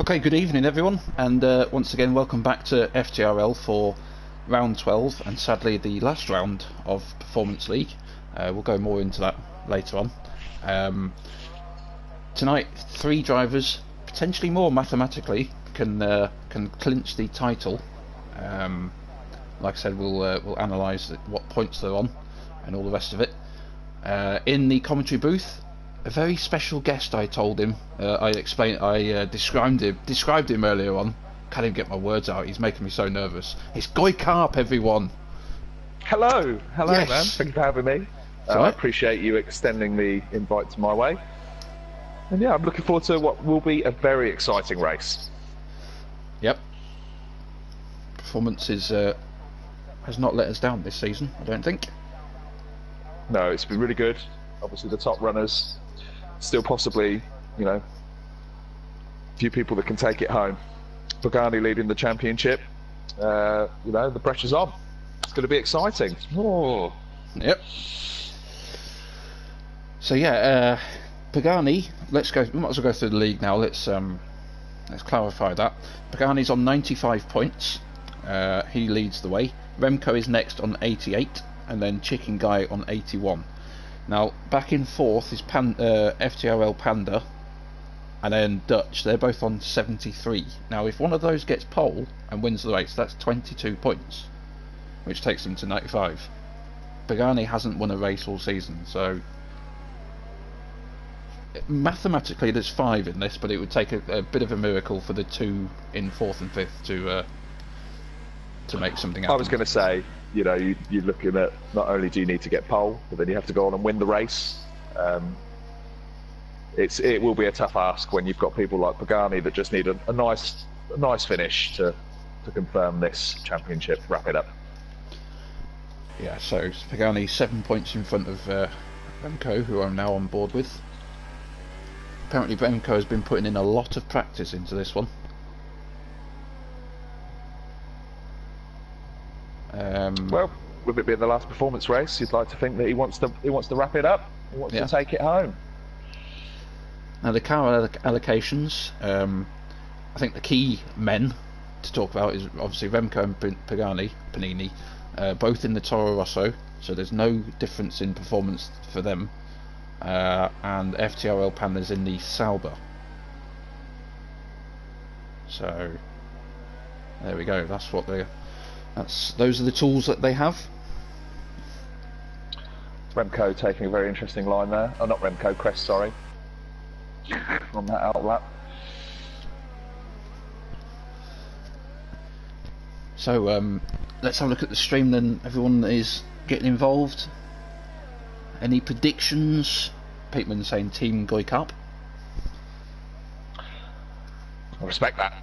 Okay, good evening everyone, and once again welcome back to FTRL for round 12, and sadly the last round of Performance League. We'll go more into that later on. Tonight, 3 drivers, potentially more mathematically, can clinch the title. Like I said, we'll analyse what points they're on and all the rest of it. In the commentary booth, a very special guest. I told him. I described him earlier on. Can't even get my words out. He's making me so nervous. It's Goy Carp, everyone. Hello, Yes. man. Thank you for having me. I appreciate you extending the invite to my way. And yeah, I'm looking forward to what will be a very exciting race. Yep. Performance has not let us down this season, I don't think. No, it's been really good. Obviously, the top runners, still possibly, a few people that can take it home. Pagani leading the championship. The pressure's on. It's going to be exciting. Oh. Yep. So yeah, Pagani. Let's go. We might as well go through the league now. Let's clarify that. Pagani's on 95 points. He leads the way. Remco is next on 88, and then Chicken Guy on 81. Now, back in 4th is FTRL Panda, and then Dutch. They're both on 73. Now, if one of those gets pole and wins the race, that's 22 points, which takes them to 95. Pagani hasn't won a race all season, so mathematically there's 5 in this, but it would take a bit of a miracle for the 2 in 4th and 5th to make something happen. I was going to say, you're looking at not only do you need to get pole, but then you have to go on and win the race. It will be a tough ask when you've got people like Pagani that just need a nice finish to confirm this championship, wrap it up. Yeah, so Pagani 7 points in front of Remco, who I'm now on board with. Apparently Remco has been putting in a lot of practice into this one. Well, with it being the last performance race, you'd like to think that he wants to wrap it up. He wants to take it home. Now the car allocations, I think the key men to talk about is obviously Remco and Panini, both in the Toro Rosso, so there's no difference in performance for them, and FTRL Panda's in the Sauber. So there we go. Those are the tools that they have. Remco taking a very interesting line there. Oh, not Remco, Crest, sorry. On that outlap. So let's have a look at the stream then. Everyone is getting involved. Any predictions? Peteman saying Team Goy Cup. I respect that.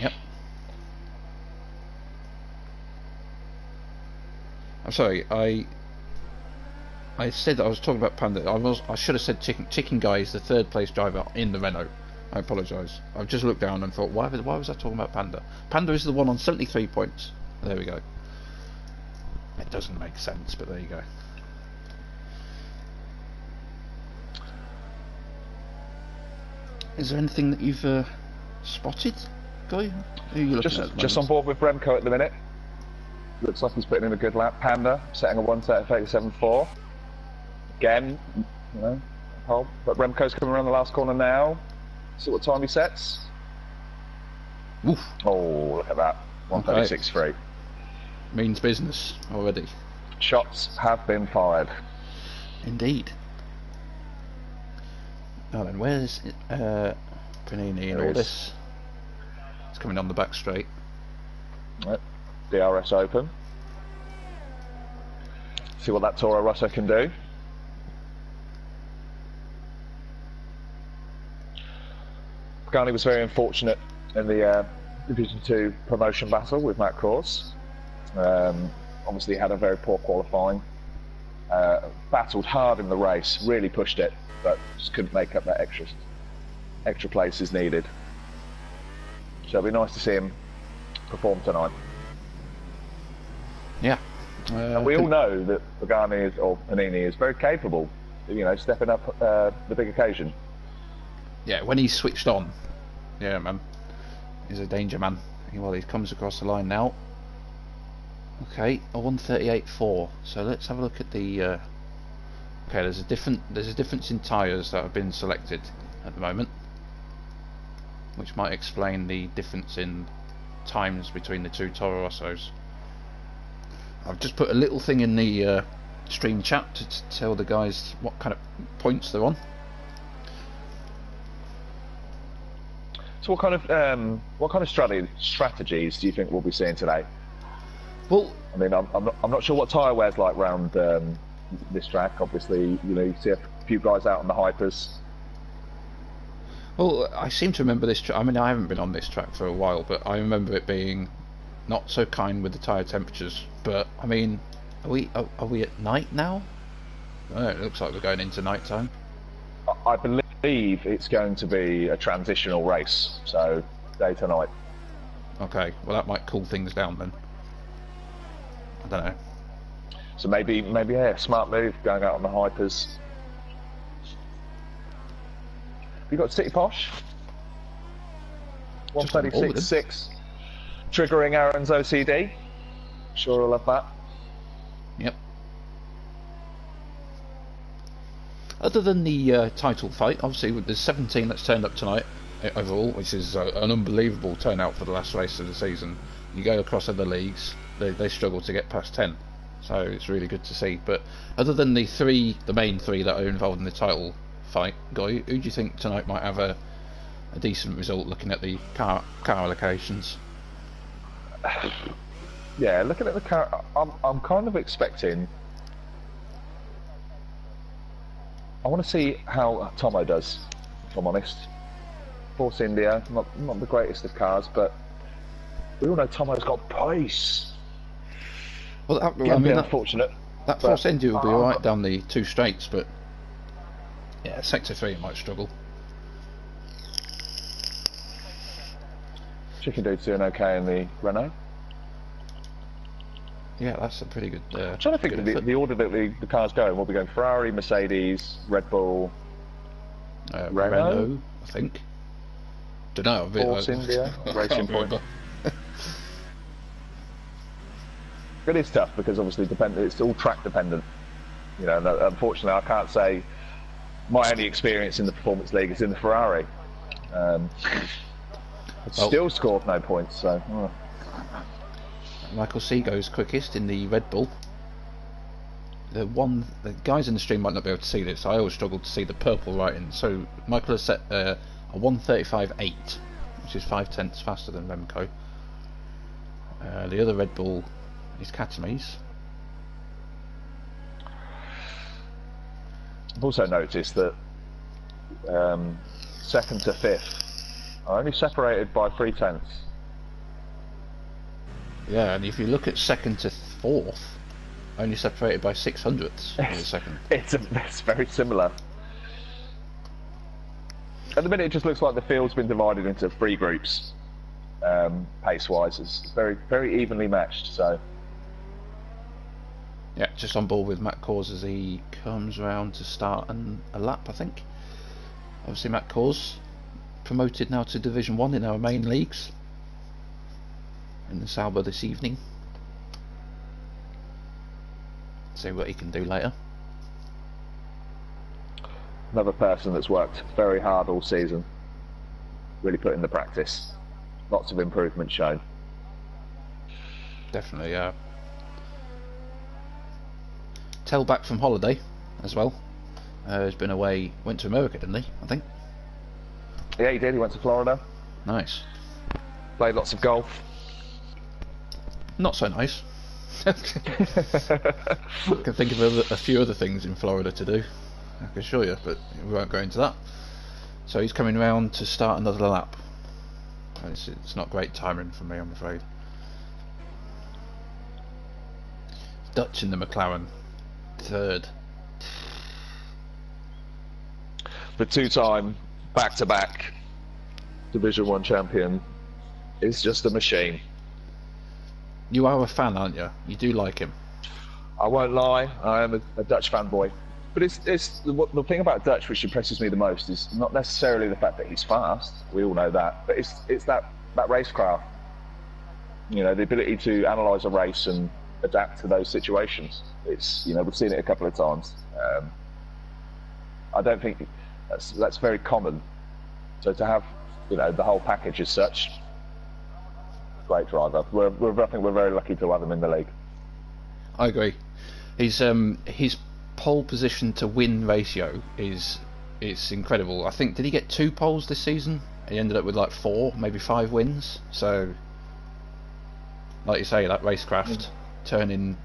Yep. I'm sorry, I said that I was talking about Panda. I should have said Chicken Guy is the 3rd place driver in the Renault. I apologise. I've just looked down and thought, why was I talking about Panda? Panda is the one on 73 points. There we go. It doesn't make sense, but there you go. Is there anything that you've spotted, Guy? Who are you looking at? Just on board with Remco at the minute. Looks like he's putting in a good lap. Panda setting a 1:37.4. Again, pole. But Remco's coming around the last corner now. See what time he sets. Oof. Oh, look at that. 1:36.3. Means business already. Shots have been fired. Indeed. Now then, where's Panini and all this? It's coming on the back straight. Right. DRS open. See what that Toro Rosso can do. Pagani was very unfortunate in the Division 2 promotion battle with Matt Kors. Obviously had a very poor qualifying. Battled hard in the race, really pushed it, but just couldn't make up that extra places needed. So it'll be nice to see him perform tonight. Yeah. And we all know that Pagani or Panini is very capable, stepping up the big occasion. Yeah, when he's switched on, Yeah, man. He's a danger man. Well, he comes across the line now. Okay, a 138.4. So let's have a look at the. Okay, there's a difference in tyres that have been selected at the moment, which might explain the difference in times between the two Toro Rossos. I've just put a little thing in the stream chat to tell the guys what kind of points they're on. So what kind of strategies do you think we'll be seeing today? Well, I mean, I'm not sure what tyre wear's like round this track. Obviously, you see a few guys out on the hypers. Well, I seem to remember this track. I mean, I haven't been on this track for a while, but I remember it being not so kind with the tyre temperatures. But I mean, are we at night now? Oh, it looks like we're going into night time. I believe it's going to be a transitional race, so day to night. Okay, well that might cool things down then. I don't know. So maybe yeah, smart move going out on the hypers. Have you got City Posh? 136.6, triggering Aaron's OCD. Sure, I'll love that. Yep. Other than the title fight, obviously there's 17 that's turned up tonight overall, which is an unbelievable turnout for the last race of the season. You go across other leagues, they struggle to get past 10, so it's really good to see. But other than the main three that are involved in the title fight, Guy, who do you think tonight might have a decent result looking at the car allocations? Yeah, looking at the car, I'm kind of expecting. I want to see how Tomo does, if I'm honest. Force India, not the greatest of cars, but we all know Tomo's got pace. Well, unfortunate. That Force India will be alright down the two straights, but yeah, Sector 3 it might struggle. Chicken Dude's doing okay in the Renault. Yeah, that's a pretty good. I'm trying to think of the order that the cars go. We'll be going Ferrari, Mercedes, Red Bull, Renault, I think. Don't know. Force India, Racing Point. It is tough because obviously it's all track dependent. Unfortunately, I can't say my only experience in the Performance League is in the Ferrari. Still scored no points, so. Michael Sego's quickest in the Red Bull. The guys in the stream might not be able to see this. I always struggle to see the purple writing. So Michael has set a 1:35.8, which is 5/10 faster than Remco. The other Red Bull is Katame's. I've also noticed that second to fifth are only separated by 3/10. Yeah, and if you look at second to fourth, only separated by 600ths of a second. It's very similar. At the minute, it just looks like the field's been divided into three groups, pace-wise. It's very, very evenly matched. So, yeah, just on board with Matt Cause as he comes round to start a lap, I think. Obviously, Matt Cause promoted now to Division 1 in our main leagues in the Sauber this evening. See what he can do later. Another person that's worked very hard all season, really put in the practice. Lots of improvement shown. Definitely, yeah. Tell back from holiday as well. He's been away, went to America, didn't he? I think. Yeah, he did. He went to Florida. Nice. Played lots of golf. Not so nice. I can think of a few other things in Florida to do, I can assure you, but we won't go into that. So he's coming round to start another lap. It's not great timing for me, I'm afraid. Dutch in the McLaren, third. The two-time, back-to-back Division 1 champion is just a machine. You are a fan, aren't you? You do like him. I won't lie, I am a Dutch fanboy. But the thing about Dutch which impresses me the most is not necessarily the fact that he's fast. We all know that, but it's that racecraft. You know, the ability to analyse a race and adapt to those situations. It's, you know, we've seen it a couple of times. I don't think that's very common. So to have, you know, the whole package as such, great driver. I think we're very lucky to have him in the league. I agree. His pole position to win ratio is incredible. I think, did he get 2 poles this season? He ended up with like 4, maybe 5 wins. So, like you say, that racecraft turning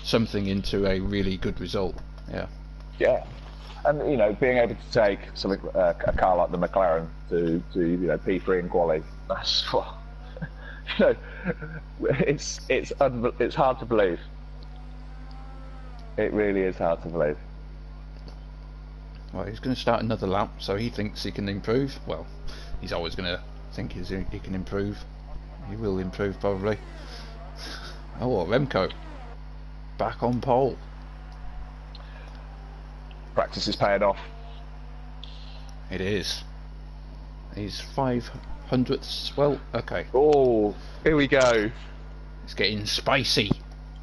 something into a really good result. Yeah. Yeah. And, you know, being able to take something a car like the McLaren to you know, P3 in quali, that's what, you know, it's hard to believe. It really is hard to believe. Well, he's going to start another lap, so he thinks he can improve. Well, he's always going to think he can improve. He will improve, probably. Oh, what, Remco back on pole. Practice is paying off. It is. He's 500ths. Well, okay. Oh, here we go. It's getting spicy.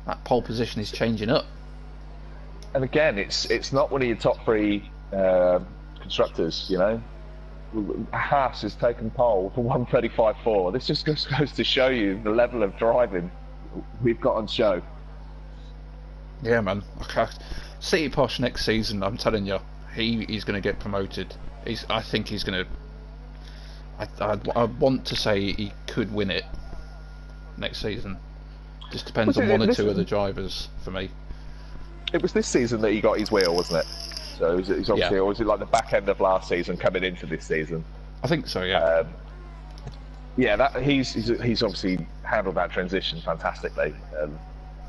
That pole position is changing up. And again, it's not one of your top 3 constructors, you know. Haas has taken pole for 1:35.4. This just goes to show you the level of driving we've got on show. Yeah, man. City Posh next season, I'm telling you, he's going to get promoted. I think he's going to. I want to say he could win it next season. Just depends on 1 or 2 other drivers for me. It was this season that he got his wheel, wasn't it? So he's obviously, or was it like the back end of last season coming into this season? I think so, yeah. Yeah, he's obviously handled that transition fantastically.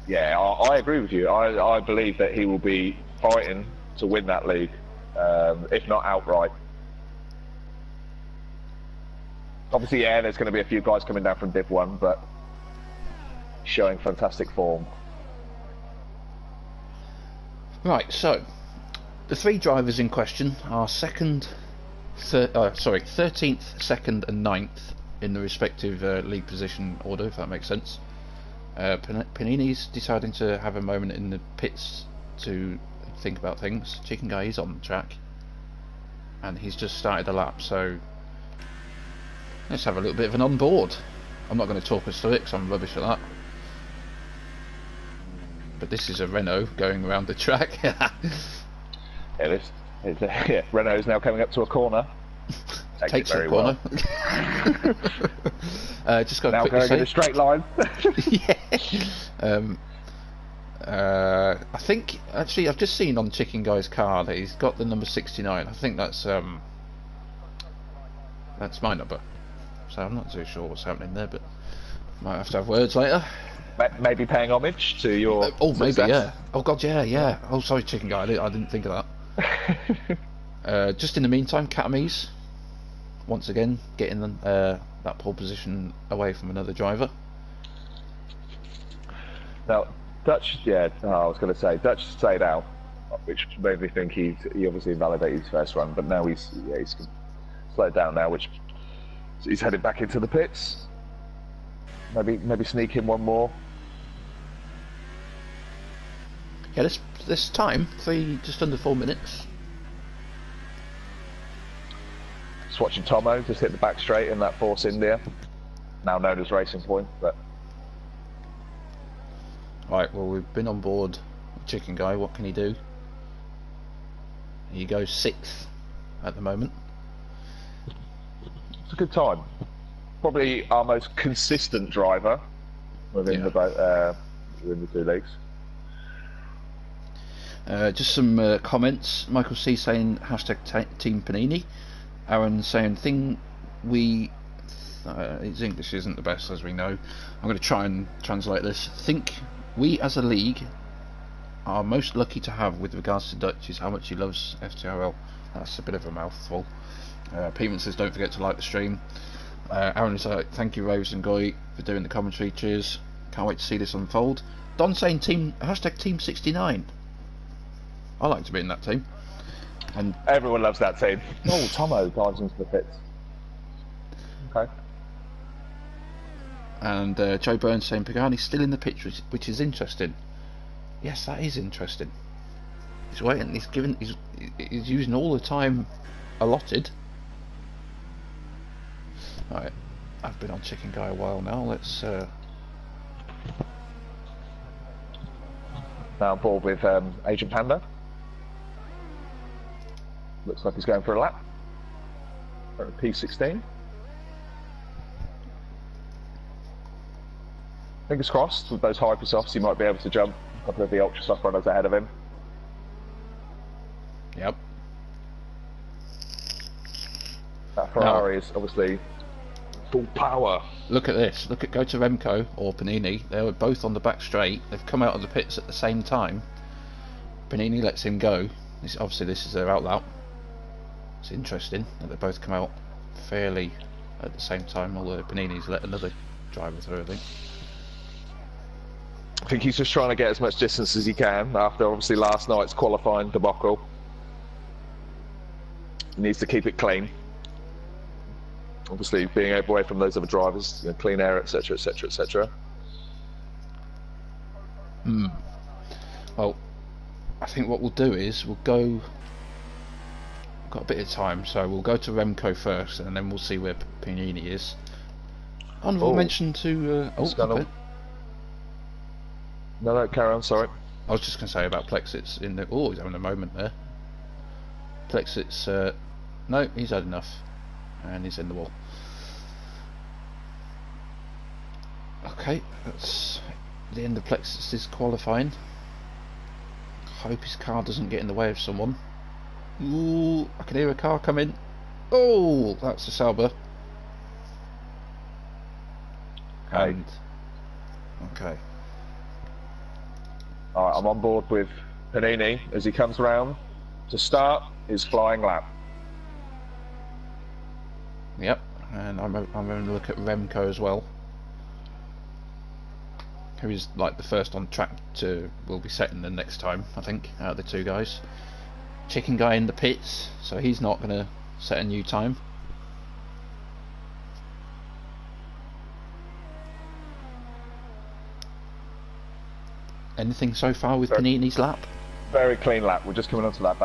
Yeah, I agree with you. I believe that he will be fighting to win that league, if not outright. Obviously, yeah, there's going to be a few guys coming down from Div 1, but showing fantastic form. Right, so the 3 drivers in question are 13th, 2nd and 9th in the respective league position order, if that makes sense. Panini's deciding to have a moment in the pits to think about things. Chicken Guy is on the track and he's just started a lap, so let's have a little bit of an on board. I'm not going to talk us through it because I'm rubbish at that. But this is a Renault going around the track. Yeah, Renault is now coming up to a corner. Takes a corner. Well. Just got now going in a straight line. Yeah. I think actually I've just seen on Chicken Guy's car that he's got the number 69. I think that's my number. So I'm not too sure what's happening there, but might have to have words later. Maybe paying homage to your success. Maybe, yeah. Oh god, yeah. Oh, sorry, Chicken Guy, I didn't think of that. Just in the meantime, Katamise once again getting that pole position away from another driver. Now, Dutch, I was going to say Dutch stayed out, which made me think he obviously invalidated his first run, but now he's slowed down now, which he's headed back into the pits. Maybe sneak in one more. Yeah, this time, just under 4 minutes. Just watching Tomo just hit the back straight in that Force India, now known as Racing Point. But right, well, we've been on board with Chicken Guy. What can he do? He goes 6th at the moment. It's a good time. Probably our most consistent driver within the 2 leagues. Just some comments. Michael C saying hashtag Team Panini. Aaron saying his English isn't the best, as we know. I'm going to try and translate this. Think we as a league are most lucky to have with regards to Dutch is how much he loves FTRL. That's a bit of a mouthful. Peteman says don't forget to like the stream. Aaron is like, thank you Rose and Goy for doing the commentary, cheers, can't wait to see this unfold. Don saying hashtag Team 69. I like to be in that team. And everyone loves that team. Oh, Tomo dives into the pits. Okay. And Joe Burns saying Pagani's still in the pitch, which is interesting. Yes, that is interesting. He's waiting. He's using all the time allotted. Right, I've been on Chicken Guy a while now. Let's. Now on board with Agent Panda. Looks like he's going for a lap. P16. Fingers crossed, with those Hypersofts, he might be able to jump a couple of the Ultra Soft runners ahead of him. Yep. That Ferrari is obviously full power. Look at this. Go to Remco or Panini. They were both on the back straight. They've come out of the pits at the same time. Panini lets him go. Obviously, this is their outlap. It's interesting that they both come out fairly at the same time. Although Panini's let another driver through, I think. I think he's just trying to get as much distance as he can after obviously last night's qualifying debacle. He needs to keep it clean. Obviously, being away from those other drivers, you know, clean air, etc., etc., etc. Well, I think what we'll do is we'll go. We've got a bit of time, so we'll go to Remco first, and then we'll see where Panini is. Honourable mention to. No, carry on. Sorry. I was just going to say about Plexit's in the. Oh, he's having a moment there. Plexit's. No, he's had enough, and he's in the wall. Okay, that's the end of Plexit's qualifying. Hope his car doesn't get in the way of someone. Ooh, I can hear a car coming. Oh, that's a Sauber. And okay. Alright, I'm on board with Panini as he comes round to start his flying lap. Yep, and I'm going to look at Remco as well, who is like the first on track to will be setting the next time, I think, out of the two guys. Chicken Guy in the pits, so he's not going to set a new time. Anything so far with Panini's lap? Very clean lap. We're just coming onto that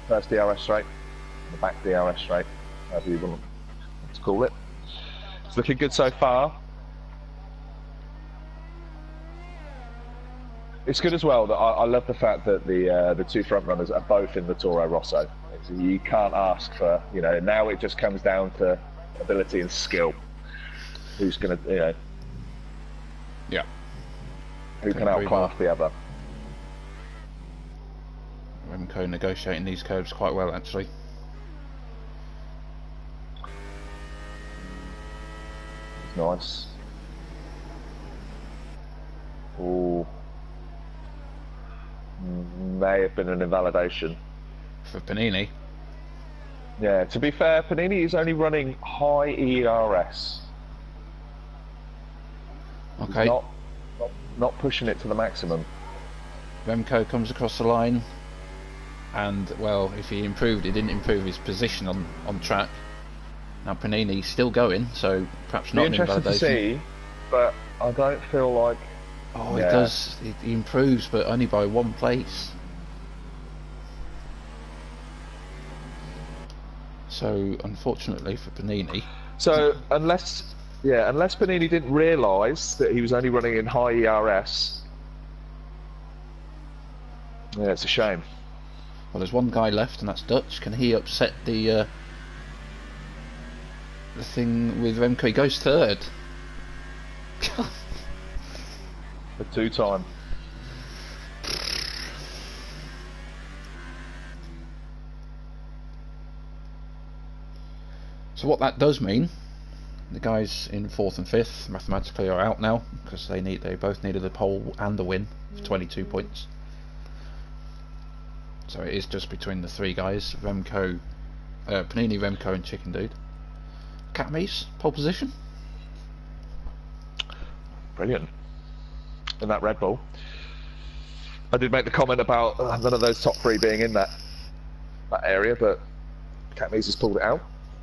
first DRS straight, the back DRS straight, however you want to call it. It's looking good so far. It's good as well that I love the fact that the two front runners are both in the Toro Rosso. You can't ask for, you know, now it just comes down to ability and skill. Who's going to, you know, yeah, who can outclass the other. Remco negotiating these curves quite well, actually. Nice. Ooh. May have been an invalidation. For Panini? Yeah, to be fair, Panini is only running high ERS. Okay. He's not pushing it to the maximum. Remco comes across the line, and well, if he improved, he didn't improve his position on track. Now Panini's still going, so perhaps not an invalidation. Interested to see, but I don't feel like. Oh, yeah. He does. He improves, but only by 1 place. So, unfortunately for Panini. So, unless Panini didn't realise that he was only running in high ERS, yeah, it's a shame. Well, there's one guy left, and that's Dutch. Can he upset the thing with Remco? He goes third. The two-time. So what that does mean, the guys in 4th and 5th mathematically are out now, because they both needed the pole and the win for 22 points. So it is just between the 3 guys, Panini, Remco and Chicken Dude. Catamies, pole position. Brilliant. In that Red Bull. I did make the comment about none of those top three being in that area, but Katniss has pulled it out.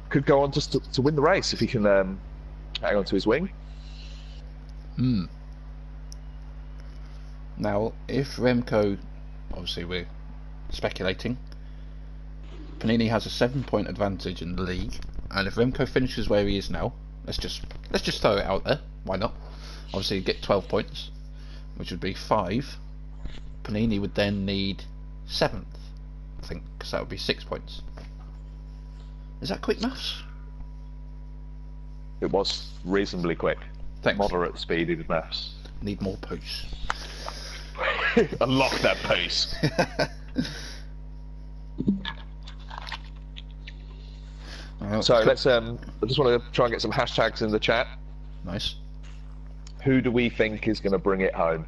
Could go on just to win the race if he can hang on to his wing. Now, if Remco, obviously we're speculating, Panini has a 7-point advantage in the league, and if Remco finishes where he is now, let's just throw it out there. Why not? Obviously, you get 12 points, which would be 5. Panini would then need 7th, I think, because that would be 6 points. Is that quick maths? It was reasonably quick. Thanks. Moderate speeded maths. Need more pace. Unlock that pace. So let's. I just want to try and get some hashtags in the chat. Nice. Who do we think is going to bring it home?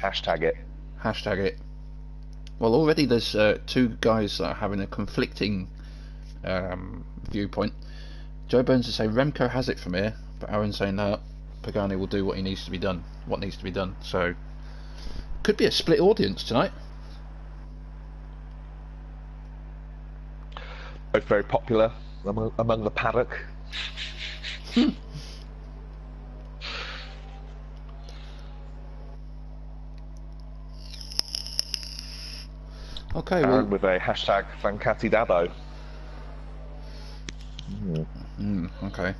Hashtag it. Hashtag it. Well, already there's 2 guys that are having a conflicting viewpoint. Joe Burns is saying Remco has it from here, but Aaron's saying no, Pagani will do what needs to be done. So could be a split audience tonight. Both very popular among the paddock. Okay, Aaron with a hashtag Fancati Dabo. Okay.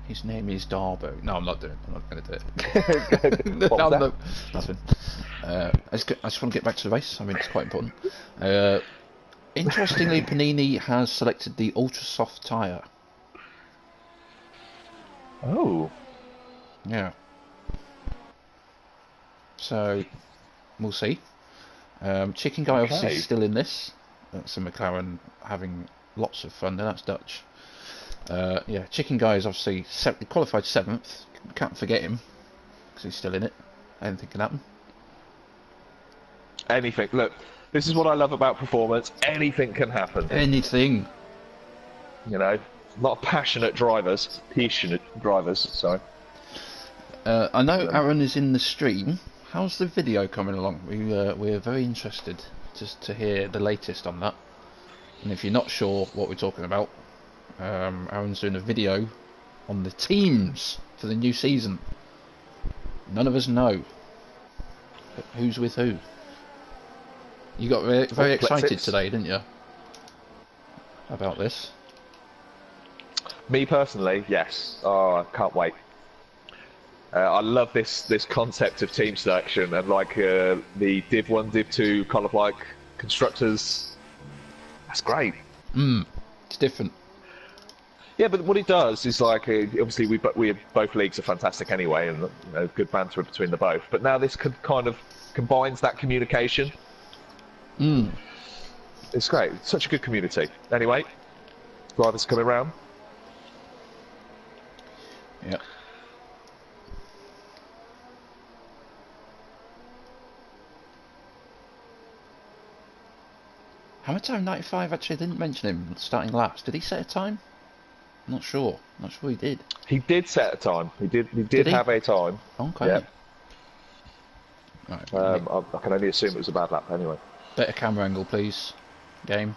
His name is Darbo. No, I'm not going to do it. No, nothing. I just want to get back to the race. I mean, it's quite important. Interestingly, Panini has selected the ultra soft tyre. Oh. Yeah. So we'll see. Chicken Guy obviously still in this. That's a McLaren having lots of fun. That's Dutch. Yeah, Chicken Guy is obviously qualified 7th. Can't forget him because he's still in it. Anything can happen. Anything. Look, this is what I love about performance. Anything can happen. Anything. You know, a lot of passionate drivers. Sorry. I know Aaron is in the stream. How's the video coming along? We're very interested just to hear the latest on that. And if you're not sure what we're talking about, Aaron's doing a video on the teams for the new season. None of us know who's with who. You got very excited today, didn't you? About this? Me personally, yes. Oh, I can't wait. I love this concept of team selection and like the Div 1, Div 2 kind of like constructors. That's great. It's different. Yeah, but what it does is like obviously we both leagues are fantastic anyway, and you know, good banter between the both. But now this kind of combines that communication. It's great. It's such a good community. Anyway, drivers coming round. Yeah. Hammertime 95 actually didn't mention him starting laps. Did he set a time? I'm not sure. Not sure he did. He did set a time. He did have a time. Okay. Yeah. Right. I can only assume it was a bad lap anyway. Better camera angle, please. Game.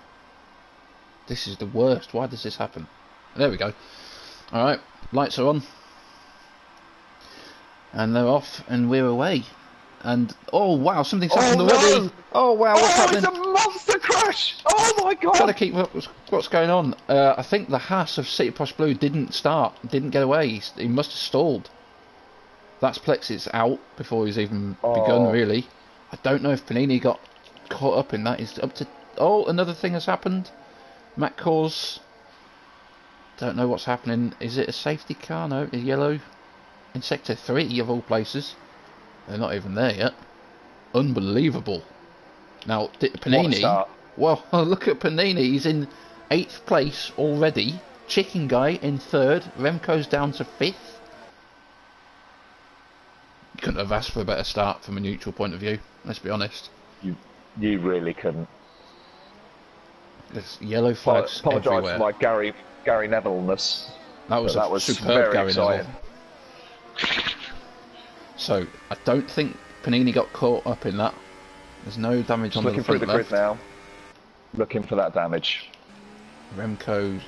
This is the worst. Why does this happen? There we go. Alright. Lights are on. And they're off. And we're away. And oh wow, something's happened already. Oh wow, what's happening? It's a monster crash! Oh my god! Trying to keep what's going on. I think the Haas of City Posh Blue didn't get away. He must have stalled. That's Plexit's out before he's even begun. Really, I don't know if Panini got caught up in that. He's up to another thing has happened. Matt Cause. Don't know what's happening. Is it a safety car? No, a yellow in sector 3 of all places. They're not even there yet. Unbelievable. Now, Panini... Well, look at Panini. He's in 8th place already. Chicken Guy in 3rd. Remco's down to 5th. Couldn't have asked for a better start from a neutral point of view. Let's be honest. You really couldn't. There's yellow flags everywhere. Apologise for my Gary Neville-ness. That was superb Gary Neville. So, I don't think Panini got caught up in that. There's no damage on the looking through front the left. grid now, looking for that damage. Remco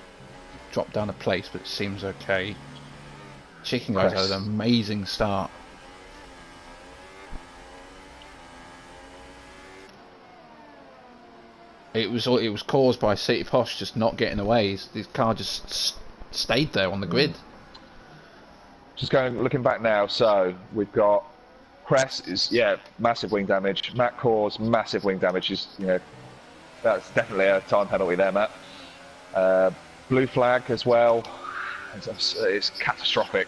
dropped down a place, but it seems okay. Chicken Guy's had an amazing start. It was caused by City Posh just not getting away. His car just stayed there on the grid. Just looking back now. So we've got Cress is massive wing damage. Matt Cause massive wing damage. That's definitely a time penalty there, Matt. Blue flag as well. It's catastrophic.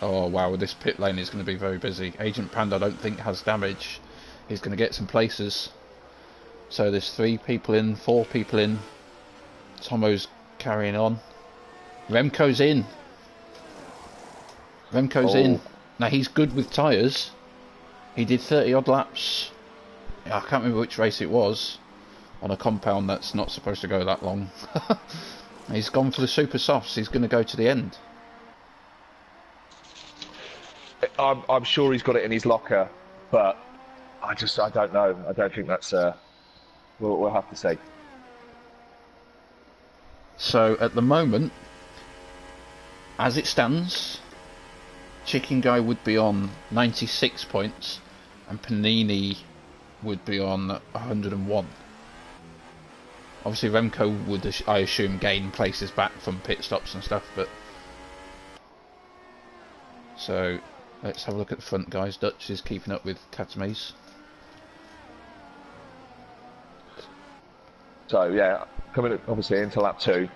Oh wow, this pit lane is going to be very busy. Agent Panda I don't think has damage. He's going to get some places. So there's 3 people in, 4 people in. Tomo's carrying on. Remco's in. Remco's in. Now he's good with tyres. He did 30 odd laps. I can't remember which race it was. On a compound that's not supposed to go that long. He's gone for the super softs. He's going to go to the end. I'm sure he's got it in his locker, but I don't know. I don't think that's. We'll have to see. So at the moment, as it stands, Chicken Guy would be on 96 points, and Panini would be on 101. Obviously, Remco would, I assume, gain places back from pit stops and stuff, but. So, let's have a look at the front, guys. Dutch is keeping up with Katamis. So, yeah, coming obviously into lap 2,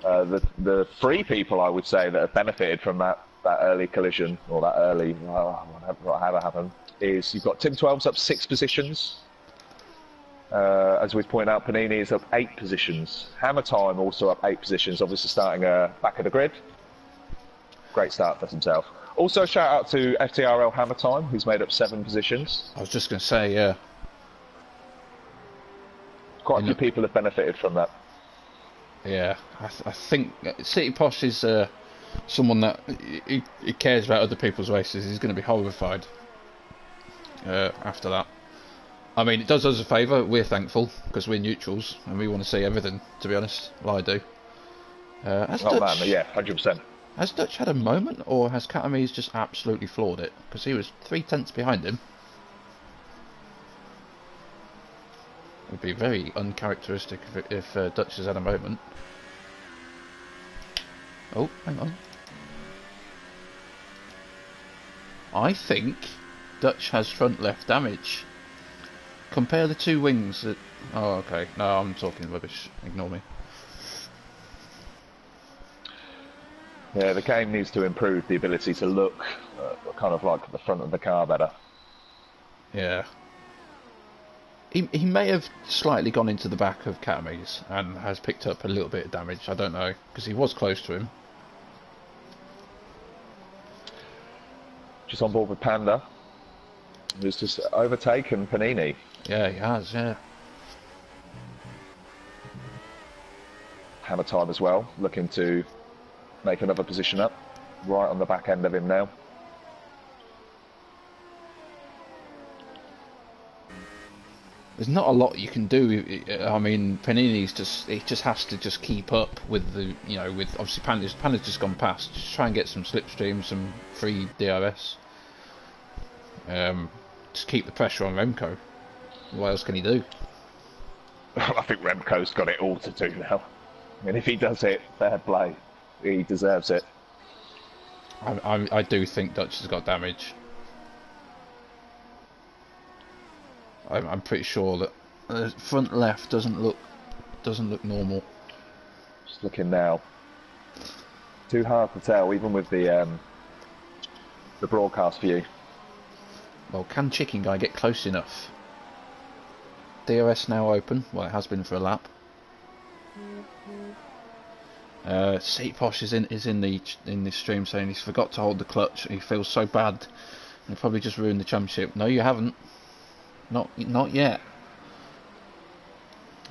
the 3 people, I would say, that have benefited from that early collision, or that early, whatever happened, is you've got Tim 12's up 6 positions. As we've pointed out, Panini is up 8 positions. Hammer Time also up 8 positions, obviously starting back of the grid. Great start for himself. Also, shout out to FTRL Hammer Time, who's made up 7 positions. I was just going to say, yeah. Quite a few people have benefited from that. Yeah, I think City Posh is someone that he cares about other people's races. He's going to be horrified after that. I mean, it does us a favour. We're thankful because we're neutrals and we want to see everything. To be honest, well, I do. Has Dutch, yeah, 100%. Has Dutch had a moment, or has Katamis just absolutely floored it? Because he was 3 tenths behind him. It would be very uncharacteristic if Dutch has had a moment. Oh, hang on. I think Dutch has front left damage. Compare the 2 wings. Oh, okay. No, I'm talking rubbish. Ignore me. Yeah, the game needs to improve the ability to look kind of like the front of the car better. Yeah. He may have slightly gone into the back of Katamis and has picked up a little bit of damage. I don't know, because he was close to him. Just on board with Panda, who's just overtaken Panini. Yeah, he has, yeah. Hammer Time as well, looking to make another position up, right on the back end of him now. There's not a lot you can do. I mean, Panini's just has to just keep up with the, with obviously Panda's just gone past. Just try and get some slipstream, some free DRS. Just keep the pressure on Remco. What else can he do? I think Remco's got it all to do now. I mean, if he does it, fair play. He deserves it. I do think Dutch has got damage. I'm pretty sure that the front left doesn't look normal. Just looking now. Too hard to tell, even with the broadcast view. Well, can Chicken Guy get close enough? DRS now open. Well, it has been for a lap. Seat Posh is in the stream saying he's forgot to hold the clutch and he feels so bad. He'll probably just ruin the championship. No, you haven't. Not yet.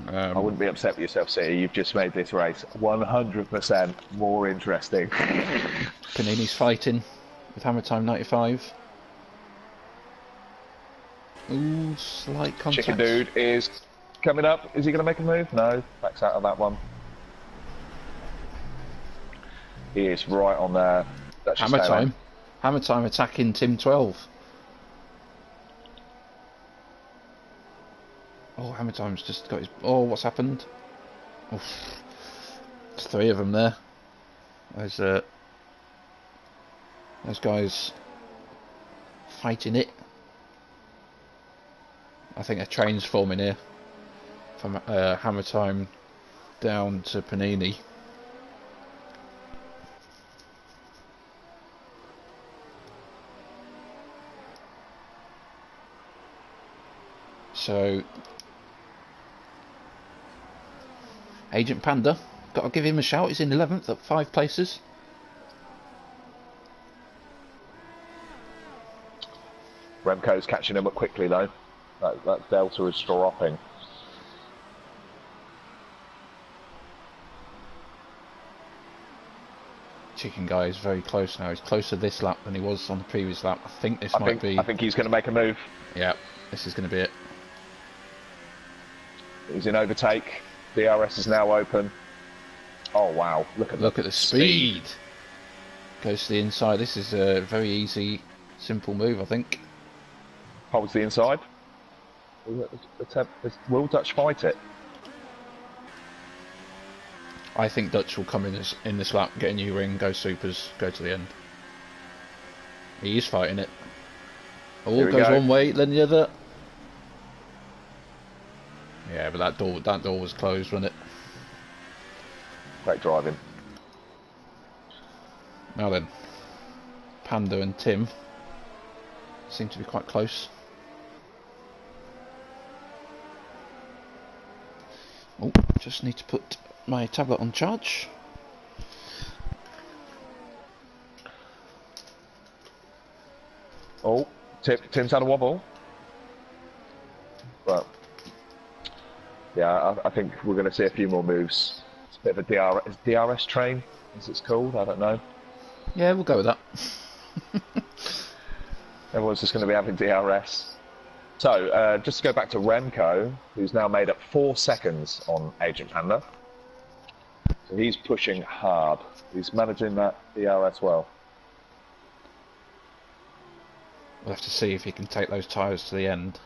I wouldn't be upset with yourself, City. You've just made this race 100% more interesting. Panini's fighting with Hammer Time 95. Ooh, slight contact. Chicken Dude is coming up. Is he going to make a move? No, backs out of that one. He is right on there. Hammer time. Hammer time attacking Tim 12. Oh, Hammer time's just got his... Oh, what's happened? Oof. There's 3 of them there. There's those guys fighting it. I think a train's forming here from Hammer time down to Panini. So Agent Panda, got to give him a shout. He's in 11th, up 5 places. Remco's catching him up quickly though. That delta is dropping. Chicken guy is very close now. He's closer this lap than he was on the previous lap. I think this might be... I think he's going to make a move. Yeah, this is going to be it. He's in overtake. DRS is now open. Oh wow! Look at the speed. Goes to the inside. This is a very easy, simple move, I think. Holds the inside. Will Dutch fight it? I think Dutch will come in this lap, get a new ring, go supers, go to the end. He is fighting it. All goes one way, then the other. Yeah, but that door was closed, wasn't it? Great driving. Now then, Panda and Tim seem to be quite close. Oh, just need to put my tablet on charge. Oh, Tim's had a wobble. Well, yeah, I think we're going to see a few more moves. It's a bit of a DRS train, as it's called. I don't know. Yeah, we'll go with that. Everyone's just going to be having DRS. So, just to go back to Remco, who's now made up 4 seconds on Agent Panda. So he's pushing hard. He's managing that DRS well. We'll have to see if he can take those tyres to the end.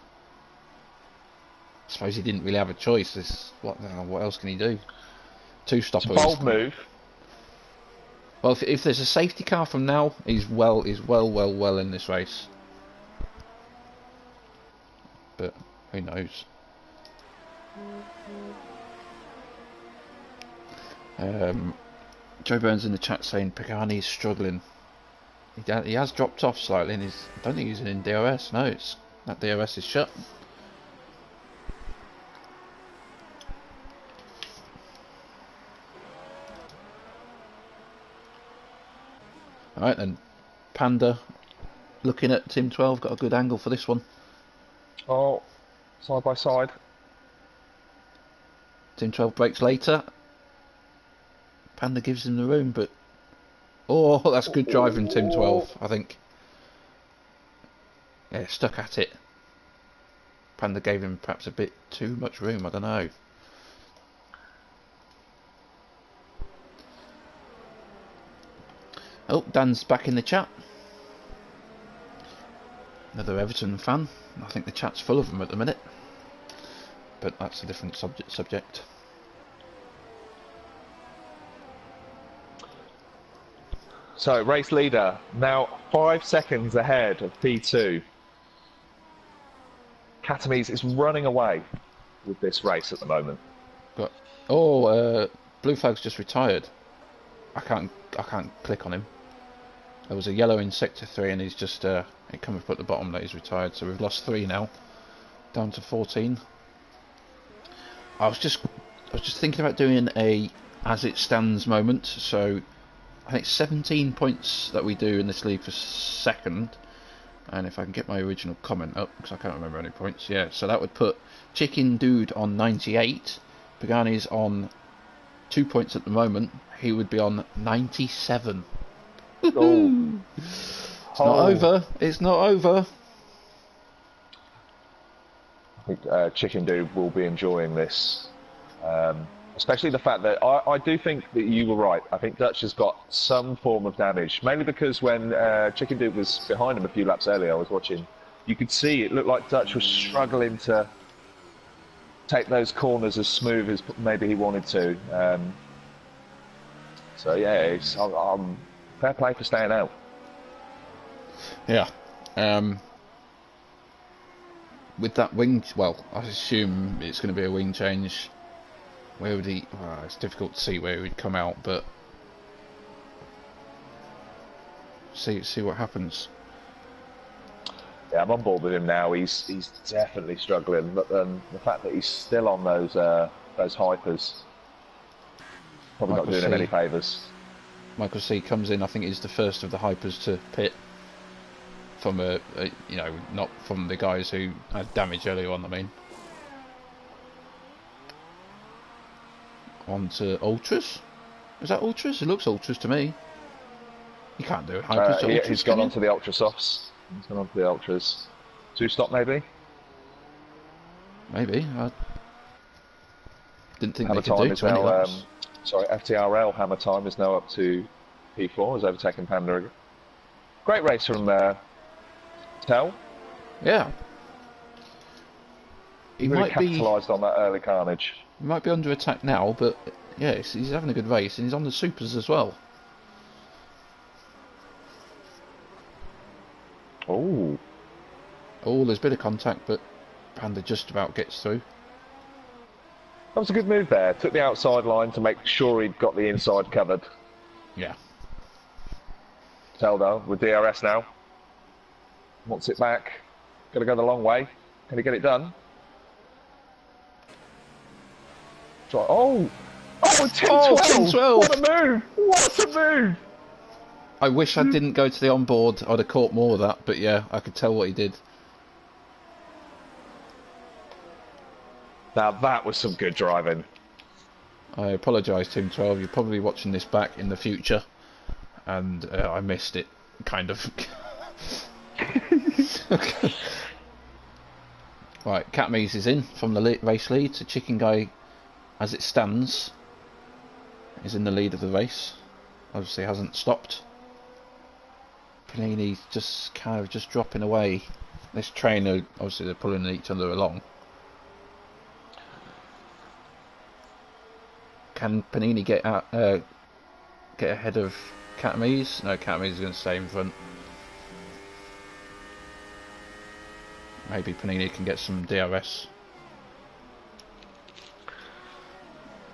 I suppose he didn't really have a choice. What else can he do? 2 stoppers. It's a bold move. Well, if there's a safety car from now, he's well in this race. But who knows? Joe Burns in the chat saying Pagani's struggling. He has dropped off slightly, and I don't think he's in DRS. No, that DRS is shut. Alright then, Panda looking at Tim 12, got a good angle for this one. Oh, side by side. Tim 12 breaks later. Panda gives him the room, but... Oh, that's good driving, Tim 12, I think. Yeah, stuck at it. Panda gave him perhaps a bit too much room, I don't know. Oh, Dan's back in the chat. Another Everton fan. I think the chat's full of them at the minute. But that's a different subject. So, race leader, now 5 seconds ahead of P2. Katamis is running away with this race at the moment. Blue flag's just retired. I can't click on him. There was a yellow in sector 3 and he's just it come up at the bottom that he's retired, so we've lost 3 now. Down to 14. I was just thinking about doing a as it stands moment, so I think 17 points that we do in this league for second, and if I can get my original comment up, because I can't remember any points, yeah, so that would put Chicken Dude on 98, Pagani's on 2 points at the moment, he would be on 97. Oh. It's not over, it's not over. I think Chicken Dude will be enjoying this. Especially the fact that I do think that you were right. I think Dutch has got some form of damage, mainly because when Chicken Dude was behind him a few laps earlier, I was watching, you could see it looked like Dutch was struggling to take those corners as smooth as maybe he wanted to. So yeah, I'm fair play for staying out. Yeah. With that wing, well, I assume it's going to be a wing change. Where would he? Well, it's difficult to see where he would come out, but see what happens. Yeah, I'm on board with him now. He's definitely struggling, but then the fact that he's still on those hypers probably not doing him any favours. Michael C comes in. I think he's the first of the hypers to pit from you know, not from the guys who had damage earlier on. I mean. On to Ultras? Is that Ultras? It looks Ultras to me. You can't do it. Hypers to Ultras. He's gone on to the Ultra Softs. He's gone on to the Ultras. 2-stop maybe? Maybe. I didn't think Hammer they could time do is 20 now, laps. sorry, FTRL Hammer time is now up to P4, has overtaken Panda. Great race from Tell. Yeah. He really might be capitalised on that early carnage. He might be under attack now, but yeah, he's having a good race, and he's on the supers as well. Oh, there's a bit of contact, but Panda just about gets through. That was a good move there. Took the outside line to make sure he'd got the inside covered. Yeah. Tell though, with DRS now. Wants it back. Got to go the long way. Can he get it done? Try. Oh, 10-12. What a move! What a move! I wish I didn't go to the onboard. I'd have caught more of that, but yeah, I could tell what he did. Now that was some good driving. I apologise, Team 12. You're probably watching this back in the future, and I missed it, kind of. Okay. Right, Catmees is in from the race lead, so Chicken Guy, as it stands, is in the lead of the race. Obviously hasn't stopped. Panini's just kind of just dropping away. This trainer, obviously they're pulling each other along. Can Panini get ahead of Catmees? No, Catmees is going to stay in front. Maybe Panini can get some DRS.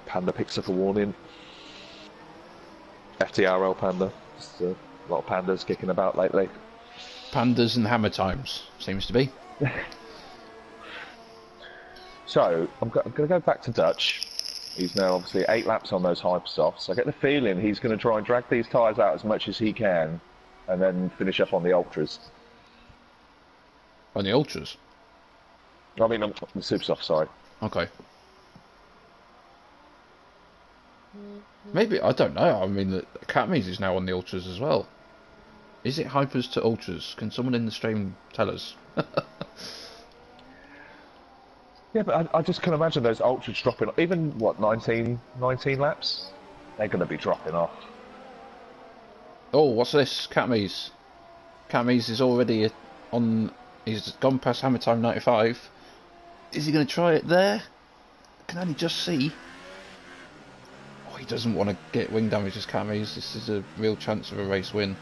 Panda picks up a warning. FTRL Panda. Just a lot of pandas kicking about lately. Pandas and hammer times, seems to be. So, I'm going to go back to Dutch. He's now obviously 8 laps on those hypersofts. I get the feeling he's going to try and drag these tyres out as much as he can and then finish up on the Ultras. On the Ultras? I mean, on the Supersoft, sorry. Okay. Maybe, I don't know. I mean, the Catmees is now on the Ultras as well. Is it hypers to Ultras? Can someone in the stream tell us? Yeah, but I just can imagine those Ultras dropping off. Even, what, 19 laps? They're going to be dropping off. Oh, what's this? Catmees. Catmees is already on... He's gone past Hammer Time 95. Is he going to try it there? I can only just see. Oh, he doesn't want to get wing damage as Catmees. This is a real chance of a race win.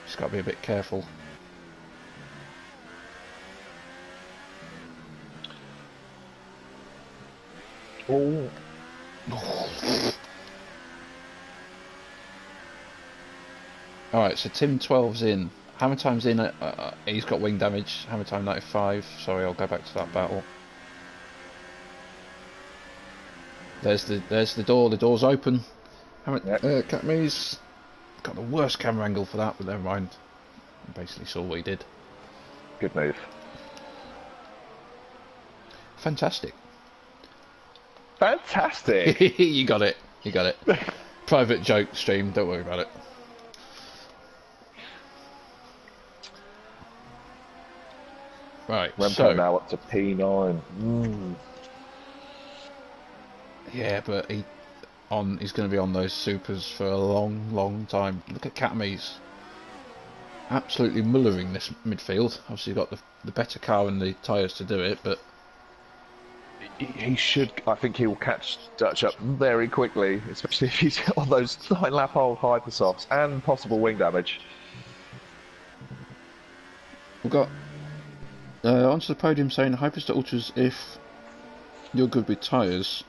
Just got to be a bit careful. Oh. Alright, so Tim 12's in. Hammer Time's in. He's got wing damage. Hammer Time 95. Sorry, I'll go back to that battle. There's the door. The door's open. Catmees got the worst camera angle for that, but never mind. I basically saw what he did. Good move. Fantastic. Fantastic. You got it. You got it. Private joke stream. Don't worry about it. Right, Remco so now up to P9. yeah, but he's going to be on those supers for a long time. Look at Katami's absolutely mullering this midfield. Obviously, got the better car and the tyres to do it, but He should. I think he will catch Dutch up very quickly, especially if he's on those 9-lap old hypersofts and possible wing damage. we've got onto the podium saying hypers to ultras if you're good with tyres.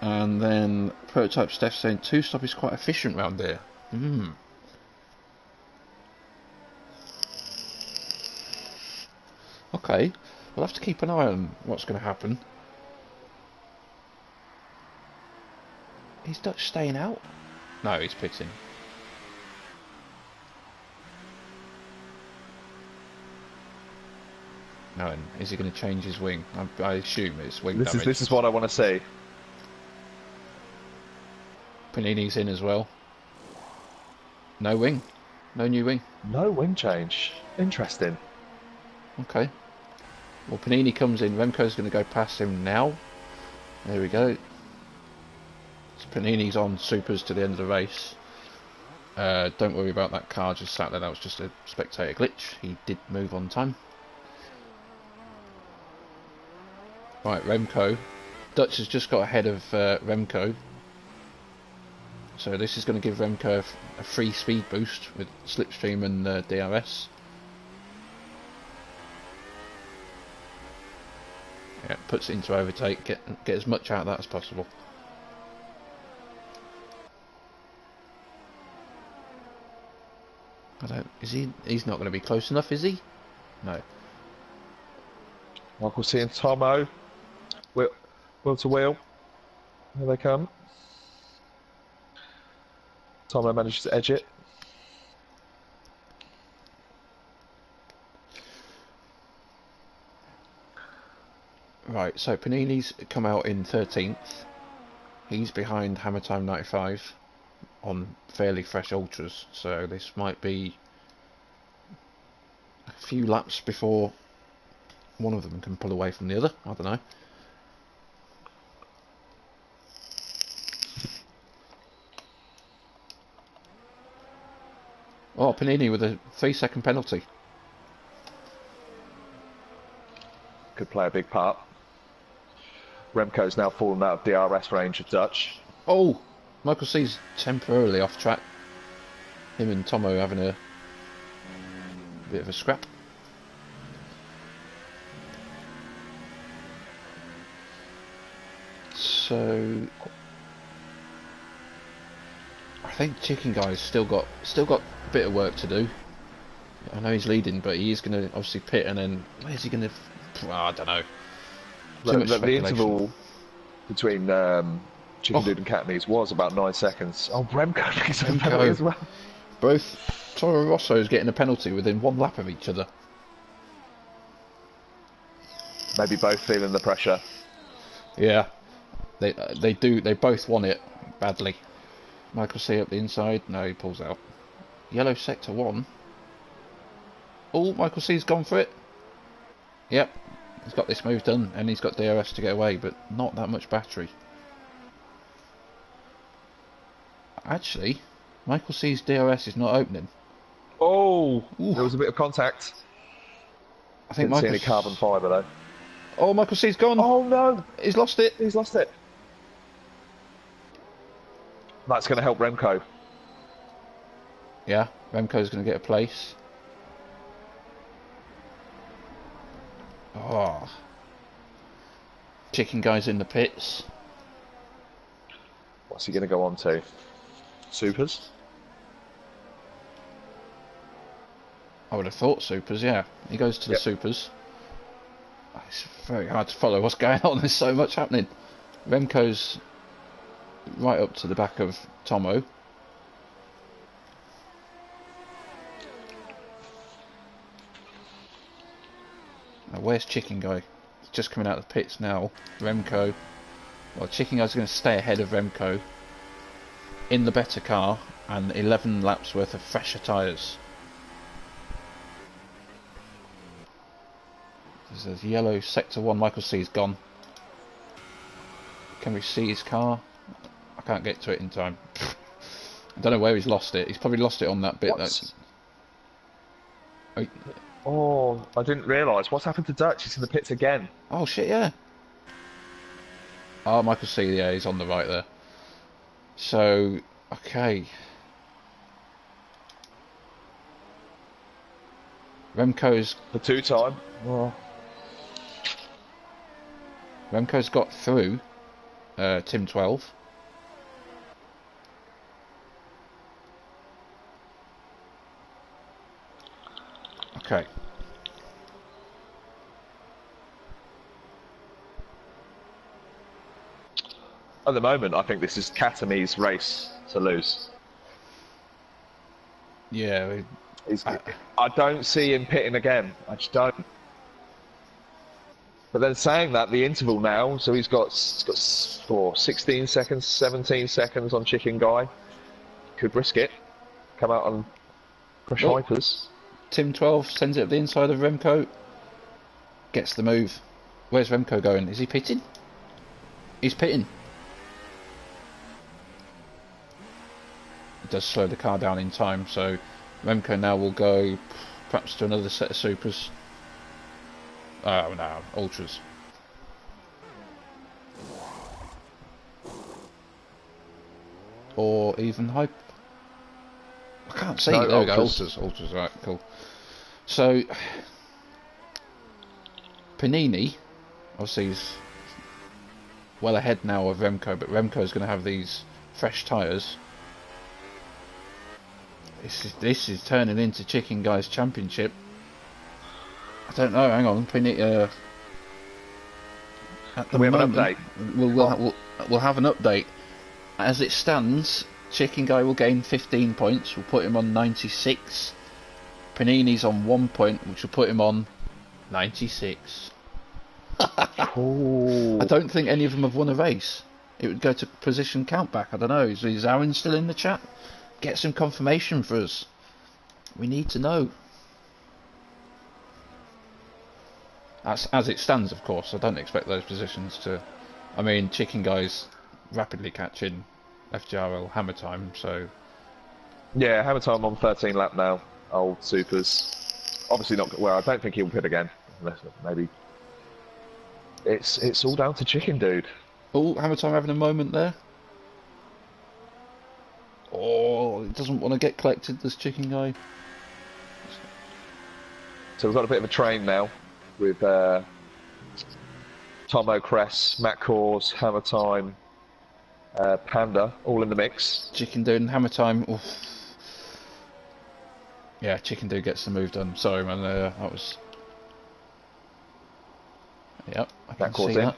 And then prototype Steph saying two-stop is quite efficient round there. Okay, we'll have to keep an eye on what's going to happen. Is Dutch staying out? No, he's pitting. No, and is he going to change his wing? I assume it's wing damage. This is what I want to see. Panini's in as well. No wing. No new wing. No wing change. Interesting. Okay. Well, Panini comes in. Remco's going to go past him now. There we go. So Panini's on supers to the end of the race. Don't worry about that car just sat there. That was just a spectator glitch. He did move on time. Right, Remco. Dutch has just got ahead of Remco. So this is going to give Remco a free speed boost with slipstream and DRS. Yeah, puts it into overtake. Get as much out of that as possible. He's not going to be close enough, is he? No. Michael C and Tomo. Wheel to wheel. Here they come. Tomo manages to edge it. Right, so Panini's come out in 13th. He's behind Hammer Time 95 on fairly fresh ultras, so this might be a few laps before one of them can pull away from the other. I don't know. Oh, Panini with a 3-second penalty. Could play a big part. Remco's now fallen out of DRS range of Dutch. Oh, Michael C's temporarily off track. Him and Tomo having a bit of a scrap. So I think Chicken Guy's still got a bit of work to do. I know he's leading, but he is going to obviously pit, and then where's he going to? I don't know. The interval between Chicken Dude and Katniss was about 9 seconds. Oh, Remco makes a penalty as well. Both Toro Rosso's getting a penalty within 1 lap of each other. Maybe both feeling the pressure. Yeah, they do. They both want it badly. Michael C up the inside. No, he pulls out. Yellow sector 1. Oh, Michael C's gone for it. Yep, he's got this move done, and he's got DRS to get away, but not that much battery. Actually, Michael C's DRS is not opening. Oh, ooh. There was a bit of contact. I think Didn't see any carbon fibre though. Oh, Michael C's gone. Oh no, he's lost it. He's lost it. That's going to help Remco. Yeah, Remco's going to get a place. Oh. Chicken Guy's in the pits. What's he going to go on to? Supers? I would have thought supers, yeah. He goes to the supers. It's very hard to follow what's going on. There's so much happening. Remco's right up to the back of Tomo. Now, where's Chicken Guy? He's just coming out of the pits now. Remco. Well, Chicken Guy's going to stay ahead of Remco in the better car and 11 laps worth of fresher tyres. There's a yellow sector 1. Michael C's gone. Can we see his car? I can't get to it in time. I don't know where he's lost it. He's probably lost it on that bit. Oh, I didn't realise. What's happened to Dutch? He's in the pits again. Oh shit, yeah. Oh, Michael C, yeah, he's on the right there. So, okay. Remco's... The 2-time. Oh. Remco's got through Tim 12. Okay. At the moment, I think this is Katami's race to lose. Yeah. I don't see him pitting again. I just don't. But then saying that, the interval now, so he's got 16 seconds, 17 seconds on Chicken Guy. Could risk it. Come out on Crush Hypers. Tim 12 sends it up the inside of Remco. Gets the move. Where's Remco going? Is he pitting? He's pitting. It does slow the car down in time, so Remco now will go perhaps to another set of supers. Oh no, ultras. Or even hype. I can't see. No, there we go. Ultras, right, cool. So Panini, obviously, he's well ahead now of Remco, but Remco's going to have these fresh tyres. This is turning into Chicken Guy's Championship. I don't know. Hang on, Panini. At the moment, have an update. We'll have an update. As it stands, Chicken Guy will gain 15 points. We'll put him on 96. Panini's on 1 point, which will put him on 96. Ooh. I don't think any of them have won a race. It would go to position count back. I don't know. Is Aaron still in the chat? Get some confirmation for us. We need to know. As it stands, of course. I don't expect those positions to... I mean, Chicken Guy's rapidly catching FTRL Hammer Time, so... Yeah, Hammer Time on 13 lap now. Old supers. Obviously not... Well, I don't think he'll pit again. Unless maybe... It's all down to Chicken Dude. Oh, Hammer Time having a moment there. Oh, it doesn't want to get collected, this Chicken Guy. So we've got a bit of a train now with Tomo Cress, Matt Kors, Hammer Time, Panda, all in the mix. Chicken Dude and Hammer Time. Oof. Yeah, Chicken Dude gets the move done. Sorry, man. That was... Yep, I can see that.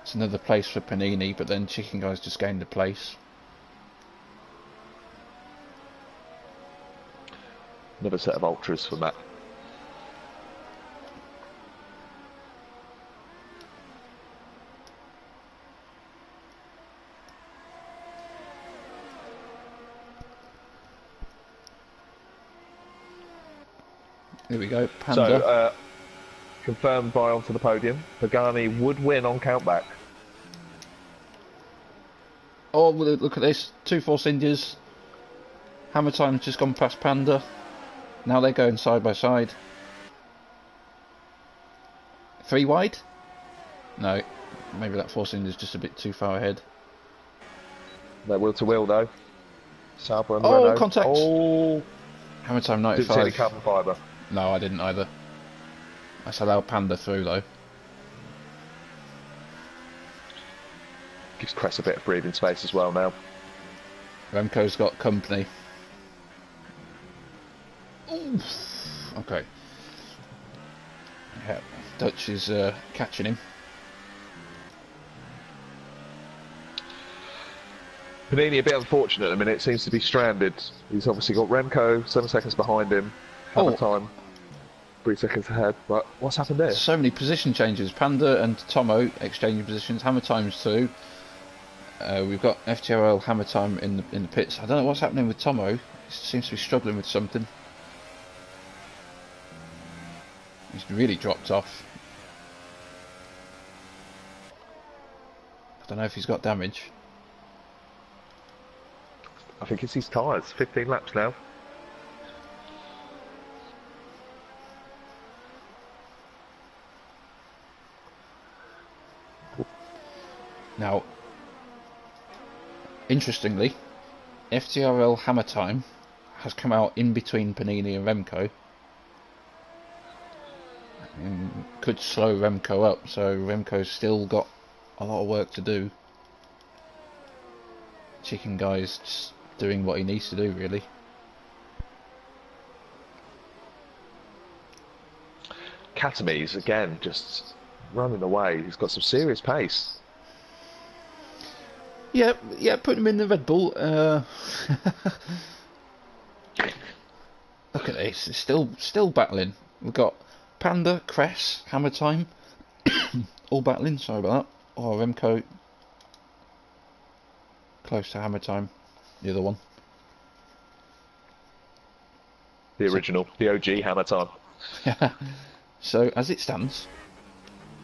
It's another place for Panini, but then Chicken Guy's just gained a place. Another set of ultras for Matt. Here we go, Panda. So, confirmed by onto the podium. Pagani would win on countback. Oh, well, look at this. 2 Force Indias. Hammer Time's just gone past Panda. Now they're going side by side. 3 wide? No. Maybe that Force India's just a bit too far ahead. They're wheel to wheel though. Sauber and oh, Renault. contact! Oh, Hammer Time 95. didn't see any carbon fibre. No, I didn't either. That's allowed Panda through though. Gives Cress a bit of breathing space as well now. Remco's got company. Oof. Okay. Yeah, Dutch is catching him. Panini a bit unfortunate at the minute, seems to be stranded. He's obviously got Remco 7 seconds behind him. Hammer Time 3 seconds ahead. But what's happened there? So many position changes. Panda and Tomo exchanging positions. Hammer Time's through. We've got FTRL Hammer Time in the pits. I don't know what's happening with Tomo. He seems to be struggling with something. He's really dropped off. I don't know if he's got damage. I think it's his tyres. 15 laps now. Now, interestingly, FTRL Hammer Time has come out in between Panini and Remco. And could slow Remco up, so Remco's still got a lot of work to do. Chicken Guy's just doing what he needs to do, really. Katamis, again, just running away. He's got some serious pace. Yeah, put him in the Red Bull. Look at this, it's still battling. We've got Panda, Cress, Hammer Time, all battling, sorry about that. Oh, Remco, close to Hammer Time, the other one. The original, the OG Hammer Time. So, as it stands,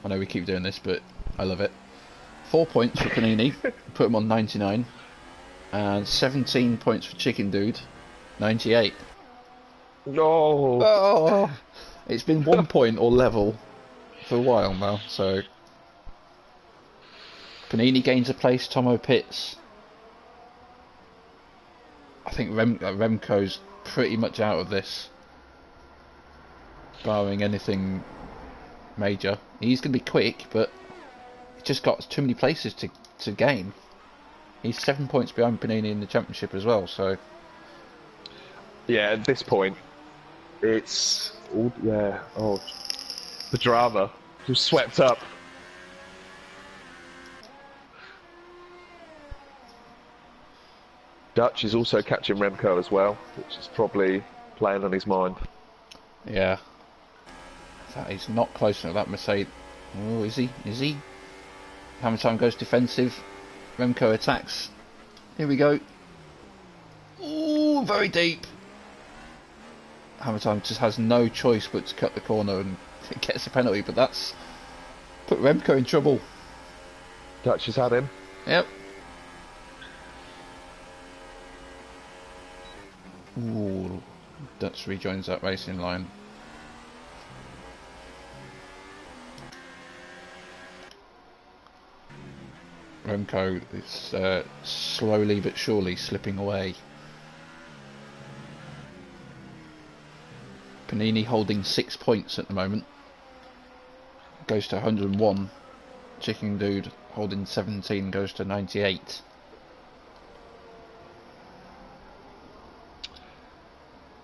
I know we keep doing this, but I love it. 4 points for Panini, put him on 99, and 17 points for Chicken Dude, 98. No. Oh, it's been 1 point or level for a while now, so Panini gains a place, Tomo pits. I think Remco's pretty much out of this, barring anything major. He's going to be quick, but he's just got too many places to gain. He's 7 points behind Panini in the championship as well, so Yeah, at this point, it's the drama just swept up. Dutch is also catching Remco as well, which is probably playing on his mind. yeah. That he's not close enough. That Mercedes. Oh, is he? Is he? Hammer Time goes defensive. Remco attacks. Here we go. Ooh, very deep. Hammer Time just has no choice but to cut the corner and gets a penalty, but that's put Remco in trouble. Dutch has had him. Yep. Ooh, Dutch rejoins that racing line. Remco is slowly but surely slipping away. Panini holding 6 points at the moment. Goes to 101. Chicken Dude holding 17 goes to 98.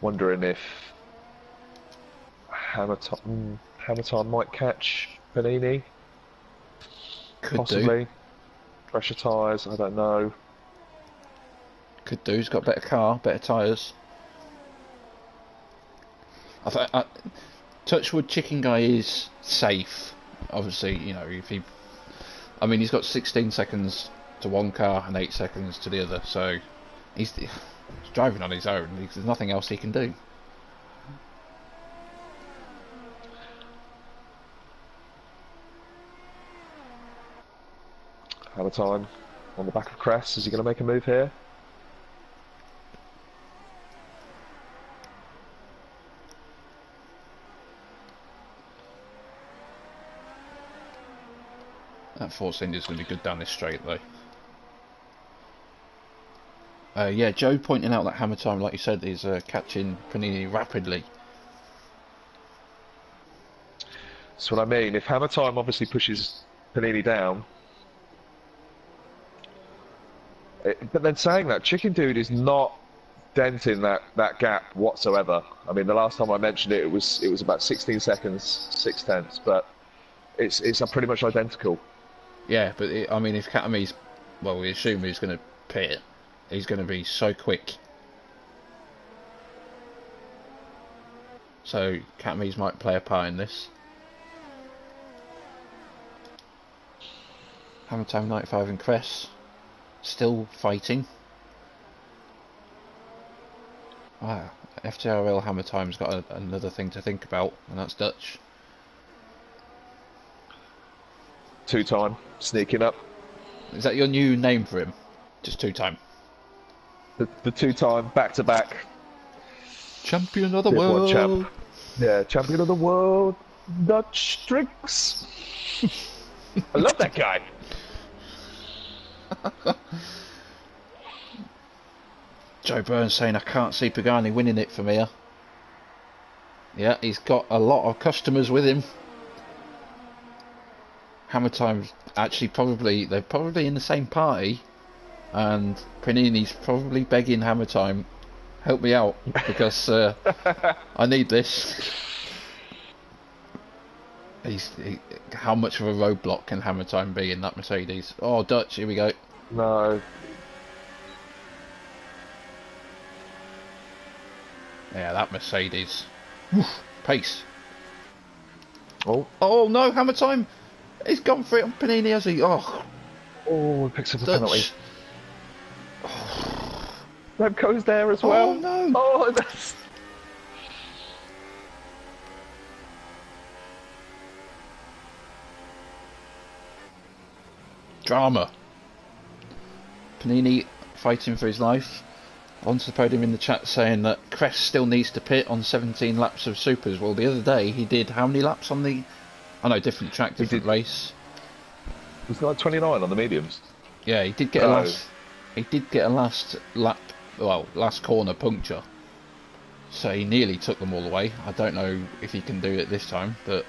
Wondering if Hammer Time might catch Panini. Could Possibly. do. Pressure tyres, I don't know. Could do. He's got a better car, better tyres. Touchwood Chicken Guy is safe. Obviously, you know, if he... I mean, he's got 16 seconds to one car and 8 seconds to the other, so he's driving on his own. There's nothing else he can do. Hammer Time on the back of Cress. Is he going to make a move here? That Force India's going to be good down this straight, though. Yeah, Joe pointing out that Hammer Time, like you said, is catching Panini rapidly. That's what I mean. If Hammer Time obviously pushes Panini down... But then saying that, Chicken Dude is not denting that gap whatsoever. I mean, the last time I mentioned it, it was about 16 seconds, 6/10, but it's pretty much identical. Yeah, but I mean, if Katami's, well, we assume he's going to pit, he's going to be so quick. So Katami's might play a part in this. Hammer Time 95 and Cress still fighting. FTRL Hammer Time's got another thing to think about, and that's Dutch. two-time sneaking up. Is that your new name for him? Just two-time. The two-time back-to-back Champion of the Tier 1 world. champ. Yeah, champion of the world. Dutch tricks. I love that guy. Joe Burns saying I can't see Pagani winning it from here. Yeah, he's got a lot of customers with him. Hammer Time's actually they're probably in the same party, and Panini's probably begging Hammer Time, help me out because I need this. How much of a roadblock can Hammer Time be in that Mercedes? Oh, Dutch, here we go. No. Yeah, that Mercedes. Woof, pace. Oh no, Hammer Time! He's gone for it on Panini, has he? Oh, he picks up a Dutch. penalty. Remco's there as well. Oh no! Oh, that's... Drama. Panini fighting for his life. Onto the podium in the chat saying that Crest still needs to pit on 17 laps of Supers. Well, the other day he did how many laps on the... I know, different track, different race. Was it like 29 on the mediums? Yeah, he did get a last lap, well, last corner puncture. So he nearly took them all away. I don't know if he can do it this time, but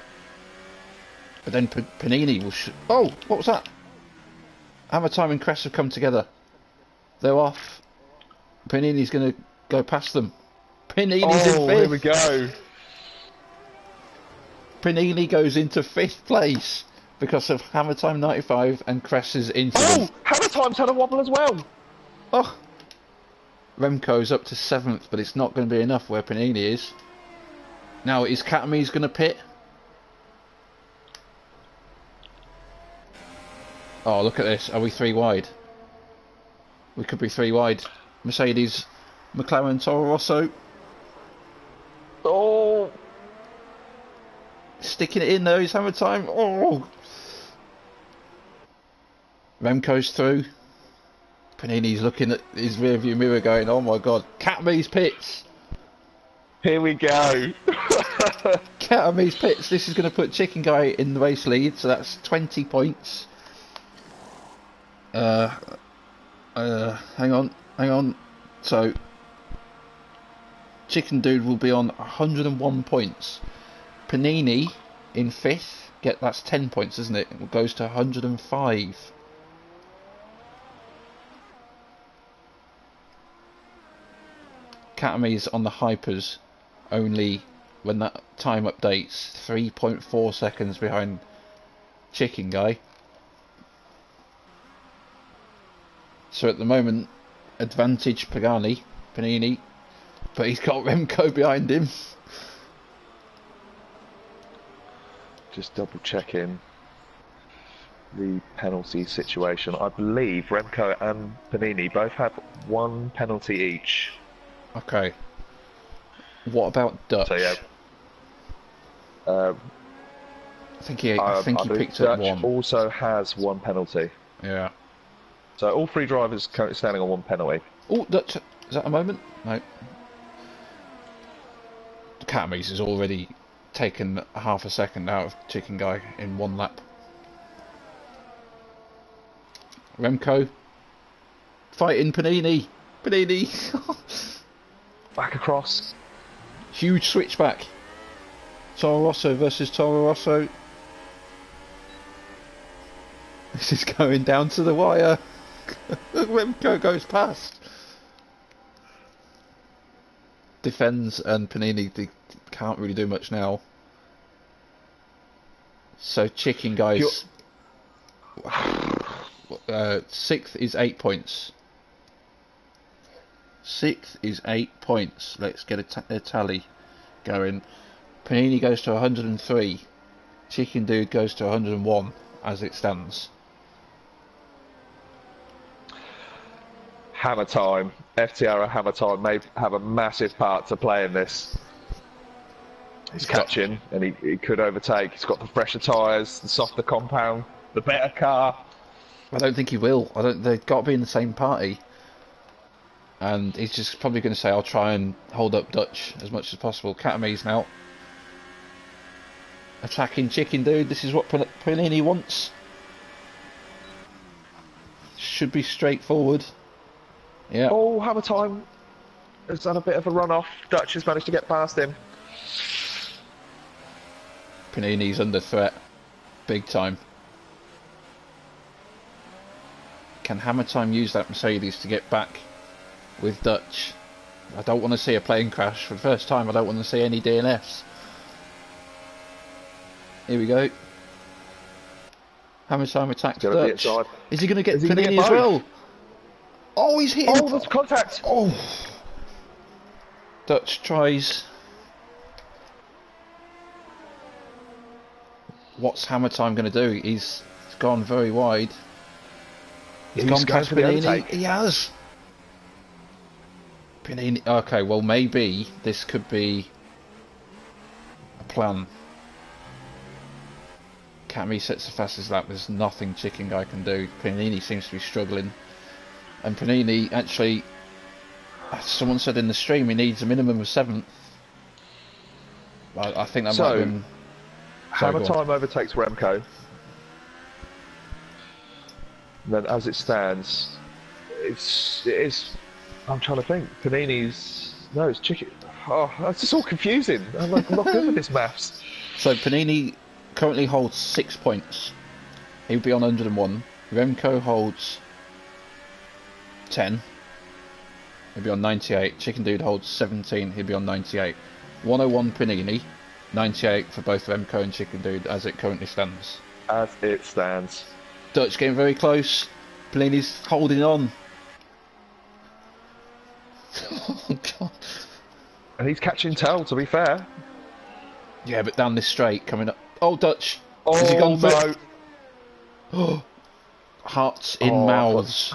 then Panini will... Oh, what was that? Hammer Time and Crest have come together. They're off. Panini's going to go past them. Panini's in fifth. Here we go. Panini goes into 5th place because of Hammer Time 95 and Cress's incident. Oh, Hammer Time's had a wobble as well. Oh, Remco's up to 7th, but it's not going to be enough where Panini is. Now, is Katami's going to pit? Oh, look at this. Are we 3 wide? We could be 3 wide. Mercedes, McLaren, Toro Rosso. Oh. Sticking it in there, is Hammer Time. Oh. Remco's through. Panini's looking at his rearview mirror going, oh my god. Katami's pits. Here we go. Katami's pits. This is going to put Chicken Guy in the race lead, so that's 20 points. Hang on. So, Chicken Dude will be on 101 points. Panini in 5th. That's 10 points, isn't it? It goes to 105. Katami's on the hypers, only when that time updates, 3.4 seconds behind Chicken Guy. So at the moment, advantage Panini, but he's got Remco behind him. Just double checking the penalty situation. I believe Remco and Panini both have 1 penalty each. Okay. What about Dutch? So yeah. I think he picked up Dutch 1. Also has 1 penalty. Yeah. So all 3 drivers currently standing on 1 penalty. Oh, Dutch, is that a moment? No. Katami's has already taken half a second out of Chicken Guy in 1 lap. Remco fighting Panini. Back across. Huge switchback. Toro Rosso versus Toro Rosso. This is going down to the wire. Remco goes past. Defends and Panini can't really do much now. So Chicken Guy's 6th is 8 points. 6th is 8 points. Let's get a tally going. Panini goes to 103. Chicken Dude goes to 101 as it stands. Hammer Time, FTRL Hammer Time may have a massive part to play in this. He's catching and he could overtake. He's got the fresher tyres, the softer compound. the better car. I don't think he will. I don't. They've got to be in the same party, and he's just probably going to say, "I'll try and hold up Dutch as much as possible." Katami's now attacking Chicken Dude. This is what Panini wants. Should be straightforward. Yeah. Oh, Hammer Time has done a bit of a run-off. Dutch has managed to get past him. Panini's under threat, big time. Can Hammer Time use that Mercedes to get back with Dutch? I don't want to see a plane crash for the first time. I don't want to see any DNFs. Here we go. Hammer Time attacks Dutch. Is he going to get Panini as well? Oh, he's hit him. Oh, there's contact. Oh. Dutch tries. What's Hammer Time going to do? He's gone very wide. He's gone past Panini. He has. Panini. Okay, well maybe this could be a plan. Cammy sets the fastest lap. There's nothing Chicken Guy can do. Panini seems to be struggling. And Panini actually, someone said in the stream, he needs a minimum of 7th. I think that might have been... Hammer Time overtakes Remco. And then as it stands, it is. I'm trying to think. Panini's. No, it's Chicken. Oh, it's just all confusing. I'm not good with this maths. So Panini currently holds 6 points. He would be on 101. Remco holds 10. He'd be on 98. Chicken Dude holds 17. He'd be on 98. 101 Panini. 98 for both Remco and Chicken Dude as it currently stands. As it stands. Dutch getting very close. Panini's holding on. Oh god. And he's catching tail, to be fair. Yeah, but down this straight coming up. Oh, Dutch. Oh, has he gone for no. it? Oh, hearts in mouths.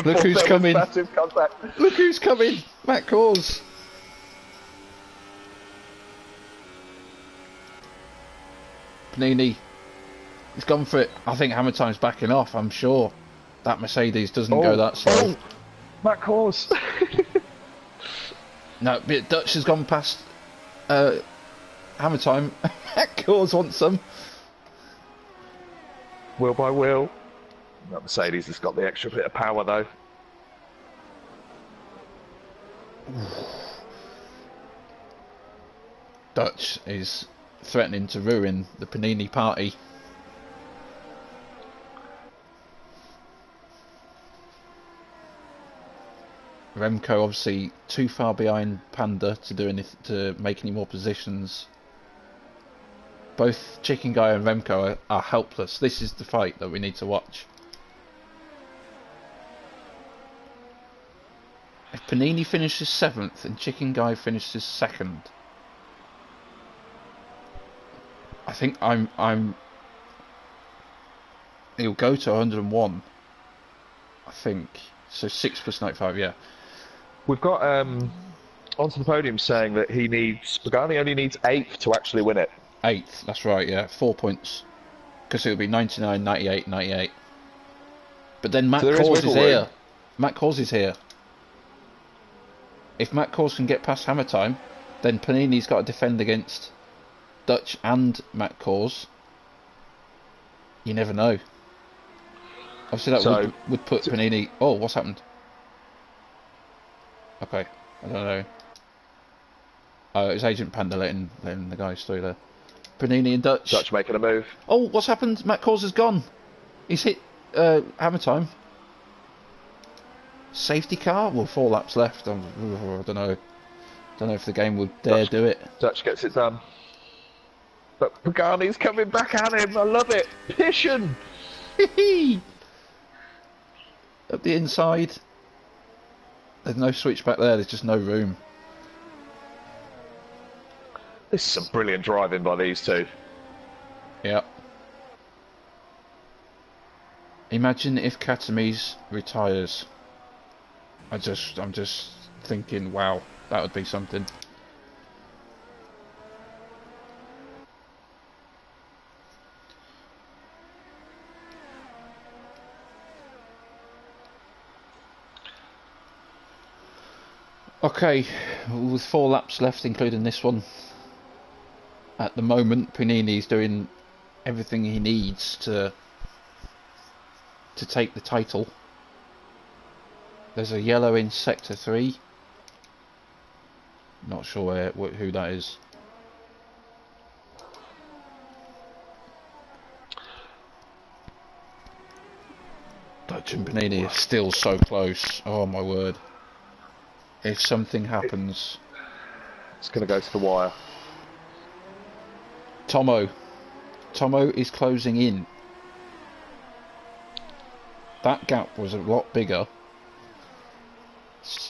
Look who's coming. Massive contact. Look who's coming. Matt Cause. Panini. He's gone for it. I think Hammer Time's backing off, I'm sure. That Mercedes doesn't go that slow. Oh, Matt Cause. No, but Dutch has gone past Hammer Time. Matt Cause wants some. Wheel by wheel. That Mercedes has got the extra bit of power though. Dutch is threatening to ruin the Panini party. Remco obviously too far behind Panda to do anything, to make any more positions. Both Chicken Guy and Remco are helpless. This is the fight that we need to watch. If Panini finishes 7th and Chicken Guy finishes 2nd, I think he'll go to 101. I think so. 6 plus 95, yeah. We've got onto the podium saying that Pagani only needs 8th to actually win it. 8th, that's right, yeah. 4 points. Because it'll be 99, 98, 98. But then Matt Cause is here. Matt Cause is here. If Matt Cause can get past Hammer Time, then Panini's got to defend against Dutch and Matt Cause. You never know. Obviously that would put Panini... Oh, what's happened? Okay, I don't know. Oh, it was Agent Panda letting the guys through there. Panini and Dutch. Dutch making a move. Oh, what's happened? Matt Cause has gone. He's hit Hammer Time. Safety car? Well, 4 laps left. I don't know. Don't know if the game would dare do it. Dutch gets it done. But Pagani's coming back at him. I love it. Pission. Up the inside. There's no switch back there. There's just no room. This is some brilliant driving by these two. Yeah. Imagine if Katamis retires. I'm just thinking, wow, that would be something. Okay, with 4 laps left, including this one. At the moment, Panini's doing everything he needs to take the title. There's a yellow in sector 3. Not sure who that is. Dutch and Panini are still so close. Oh my word. If something happens... It's going to go to the wire. Tomo is closing in. That gap was a lot bigger.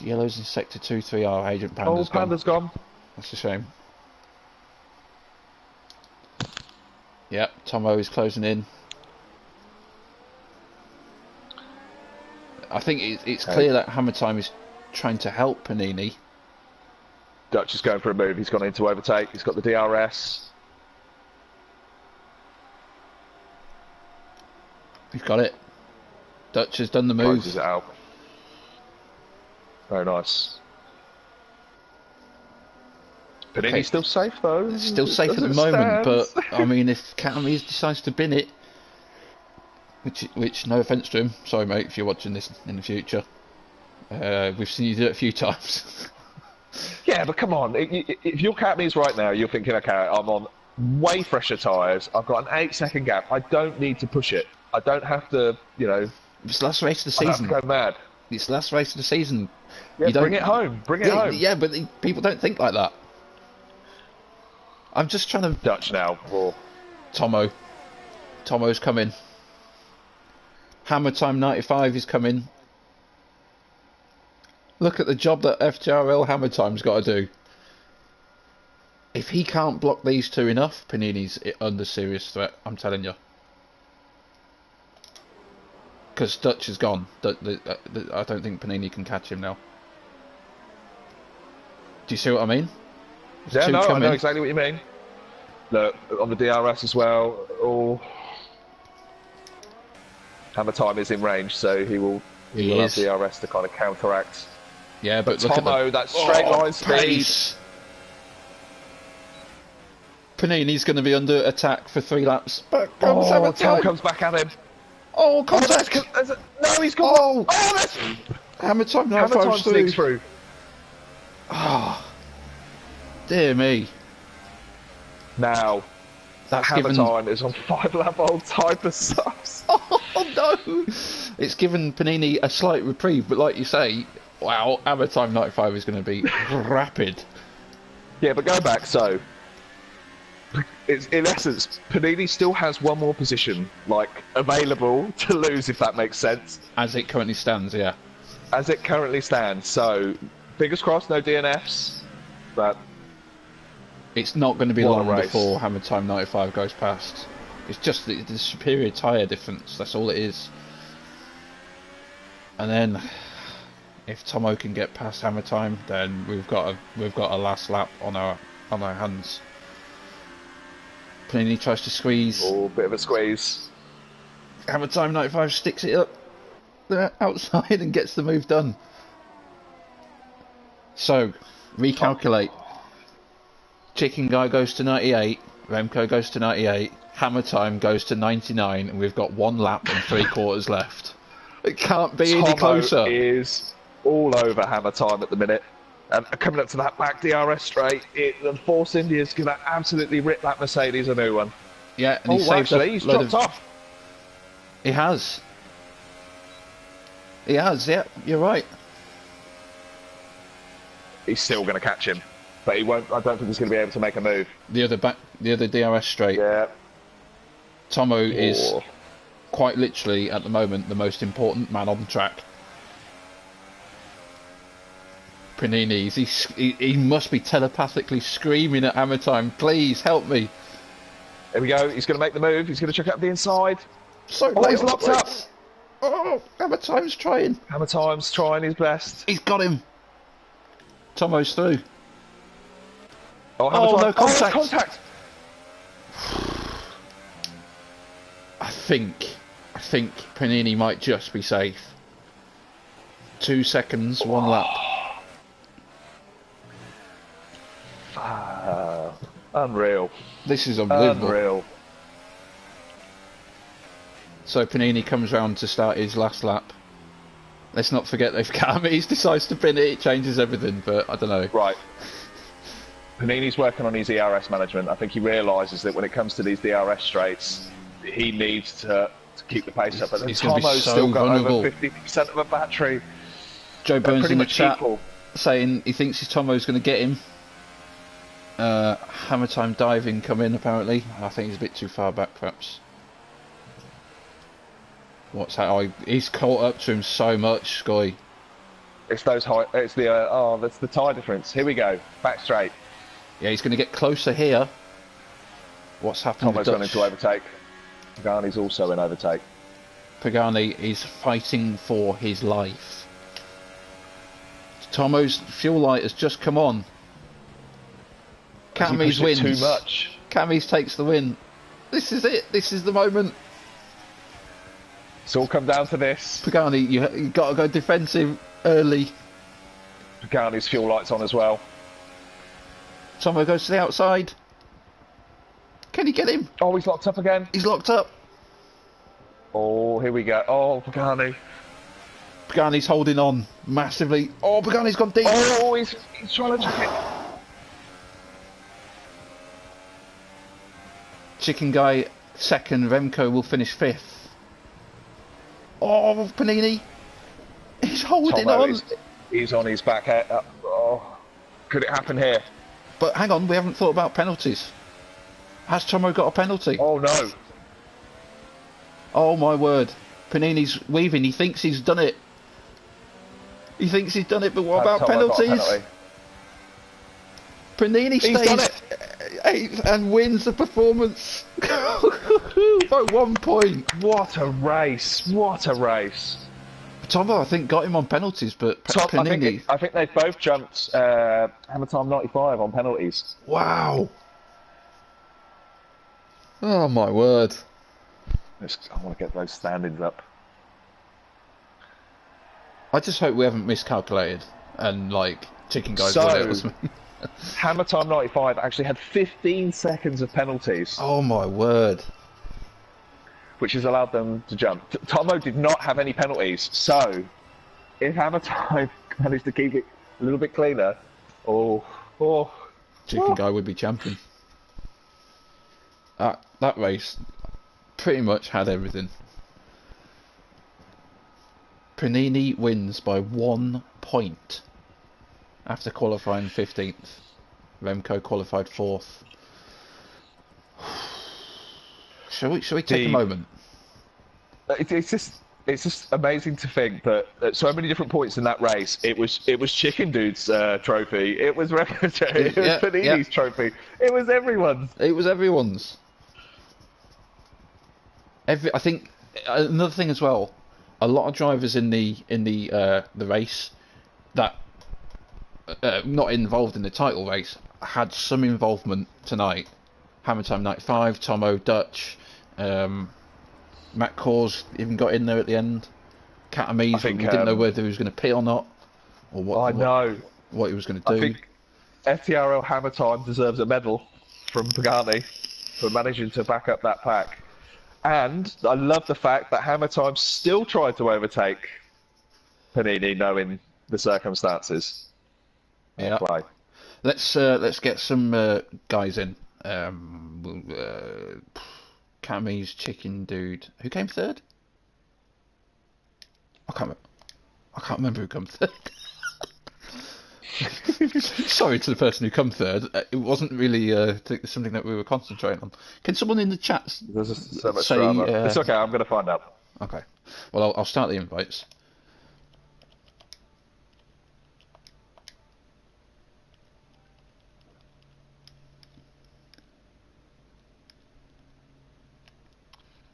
Yellows in sector 2, 3R. Agent Panda's gone. Panda's gone. That's a shame. Yep, Tomo is closing in. I think it's clear that Hammer Time is trying to help Panini. Dutch is going for a move. He's gone in to overtake. He's got the DRS. He's got it. Dutch has done the move. Closes it out. Very nice. Panini's still safe though. Still safe at the moment, but I mean, if Katamis decides to bin it, which no offence to him, sorry mate, if you're watching this in the future, we've seen you do it a few times. Yeah, but come on, if you're Katamis right now, you're thinking, okay, I'm on way fresher tyres. I've got an 8-second gap. I don't need to push it. I don't have to, you know. It's the last race of the season. I have to go mad. It's the last race of the season. Yeah, you don't, bring it home. Bring it home. Yeah, but people don't think like that. I'm just trying to... Dutch now. Or... Tomo's coming. Hammer Time 95 is coming. Look at the job that FTRL Hammer Time's got to do. If he can't block these two enough, Panini's under serious threat, I'm telling you. Because Dutch is gone. I don't think Panini can catch him now. Do you see what I mean? Yeah, no, I know exactly what you mean. Look, on the DRS as well. Oh. Hammer Time is in range, so he will have DRS to kind of counteract. Yeah, but look Tomo, at that straight line speed. Panini's going to be under attack for 3 laps. But Tomo comes back at him. Oh, contact! No, he's gone. Oh, that's... Hammer Time sneaks through. Ah, dear me. Now, that's Hammer Time is on 5-lap-old type subs. Oh no! It's given Panini a slight reprieve, but like you say, wow, Hammer Time 95 is going to be rapid. Yeah, but go back, so... It's, in essence, Panini still has one more position, like, available to lose, if that makes sense. As it currently stands, yeah. As it currently stands, so... Fingers crossed, no DNFs, but... It's not going to be long before Hammer Time 95 goes past. It's just the superior tyre difference, that's all it is. And then, if Tomo can get past Hammer Time, then we've got a last lap on our hands. Panini tries to squeeze. Oh, bit of a squeeze. Hammer Time 95 sticks it up there outside and gets the move done. So, recalculate. Chicken Guy goes to 98, Remco goes to 98, Hammer Time goes to 99, and we've got 1 lap and 3/4 left. It can't be any closer. Tomo is all over Hammer Time at the minute. And coming up to that back DRS straight, the Force India's going to absolutely rip that Mercedes a new one. Yeah, and he's dropped off. He has. He has, yeah, you're right. He's still going to catch him, but he won't. I don't think he's going to be able to make a move. The other DRS straight. Yeah. Tomo is quite literally at the moment the most important man on the track. Panini, he must be telepathically screaming at Hammer Time, please help me. There we go, he's going to make the move, he's going to check out the inside. He's locked up. Oh, Hammer Time's trying. Hammer Time's trying his best. He's got him. Tomo's through. Oh, no contact. Contact. I think Panini might just be safe. 2 seconds, 1 lap. This is unbelievable. Unreal. So Panini comes round to start his last lap. Let's not forget they've Camis decides to pin it. It changes everything, but I don't know. Right. Panini's working on his ERS management. I think he realises that when it comes to these DRS straights, he needs to keep the pace up. But then Tomo's still got over 50% of a battery. Joe Burns in the chat equal. saying he thinks his Tomo's going to get him. Hammer time diving come in apparently. I think he's a bit too far back perhaps. What's that? Oh, he's caught up to him so much, Sky. It's those high. It's the that's the tyre difference. Here we go. Back straight. Yeah, he's going to get closer here. What's happening? Tomo's going to overtake. Pagani's also in overtake. Pagani is fighting for his life. Tomo's fuel light has just come on. Camis wins. Too much. Camis takes the win. This is it. This is the moment. It's all come down to this. Pagani, you got to go defensive early. Pagani's fuel light's on as well. Tomo goes to the outside. Can he get him? Oh, he's locked up again. He's locked up. Oh, here we go. Oh, Pagani. Pagani's holding on massively. Oh, Pagani's gone deep. Oh, he's trying to check it. Chicken Guy second. Remco will finish fifth. Oh, Panini. He's holding on. He's on his back. Oh, could it happen here? But hang on, we haven't thought about penalties. Has Tomo got a penalty? Oh no. Oh my word. Panini's weaving. He thinks he's done it. He thinks he's done it, but what about penalties? Panini stays eighth and wins the performance by 1 point. What a race! What a race! Tomo, I think, got him on penalties, but Panini. I think they've both jumped Hammer Time 95 on penalties. Wow! Oh my word! I want to get those standings up. I just hope we haven't miscalculated and like Chicken Guys won it or something. Hammer Time 95 actually had 15 seconds of penalties. Oh my word. Which has allowed them to jump. Tomo did not have any penalties, so if Hammer Time managed to keep it a little bit cleaner, Chicken Guy would be champion. That race pretty much had everything. Panini wins by 1 point after qualifying 15th. Remco qualified 4th. Shall we take a moment? It's just amazing to think that at so many different points in that race, it was Chicken Dude's trophy, it was Remco's, it was Panini's trophy, it was everyone's. It was everyone's. I think another thing as well. A lot of drivers in the race that not involved in the title race had some involvement tonight. Hammer Time 95, Tomo, Dutch, Matt Kors even got in there at the end. Katamise, we didn't know whether he was going to pit or not, or what he was going to do. I think FTRL Hammer Time deserves a medal from Pagani for managing to back up that pack. And I love the fact that Hammer Time still tried to overtake Panini, knowing the circumstances. Yeah. Play. Let's get some guys in. Cammy's Chicken Dude. Who came third? I can't remember who came third. Sorry to the person who come third. It wasn't really something that we were concentrating on. Can someone in the chat say... It's okay, I'm going to find out. Okay. Well, I'll start the invites.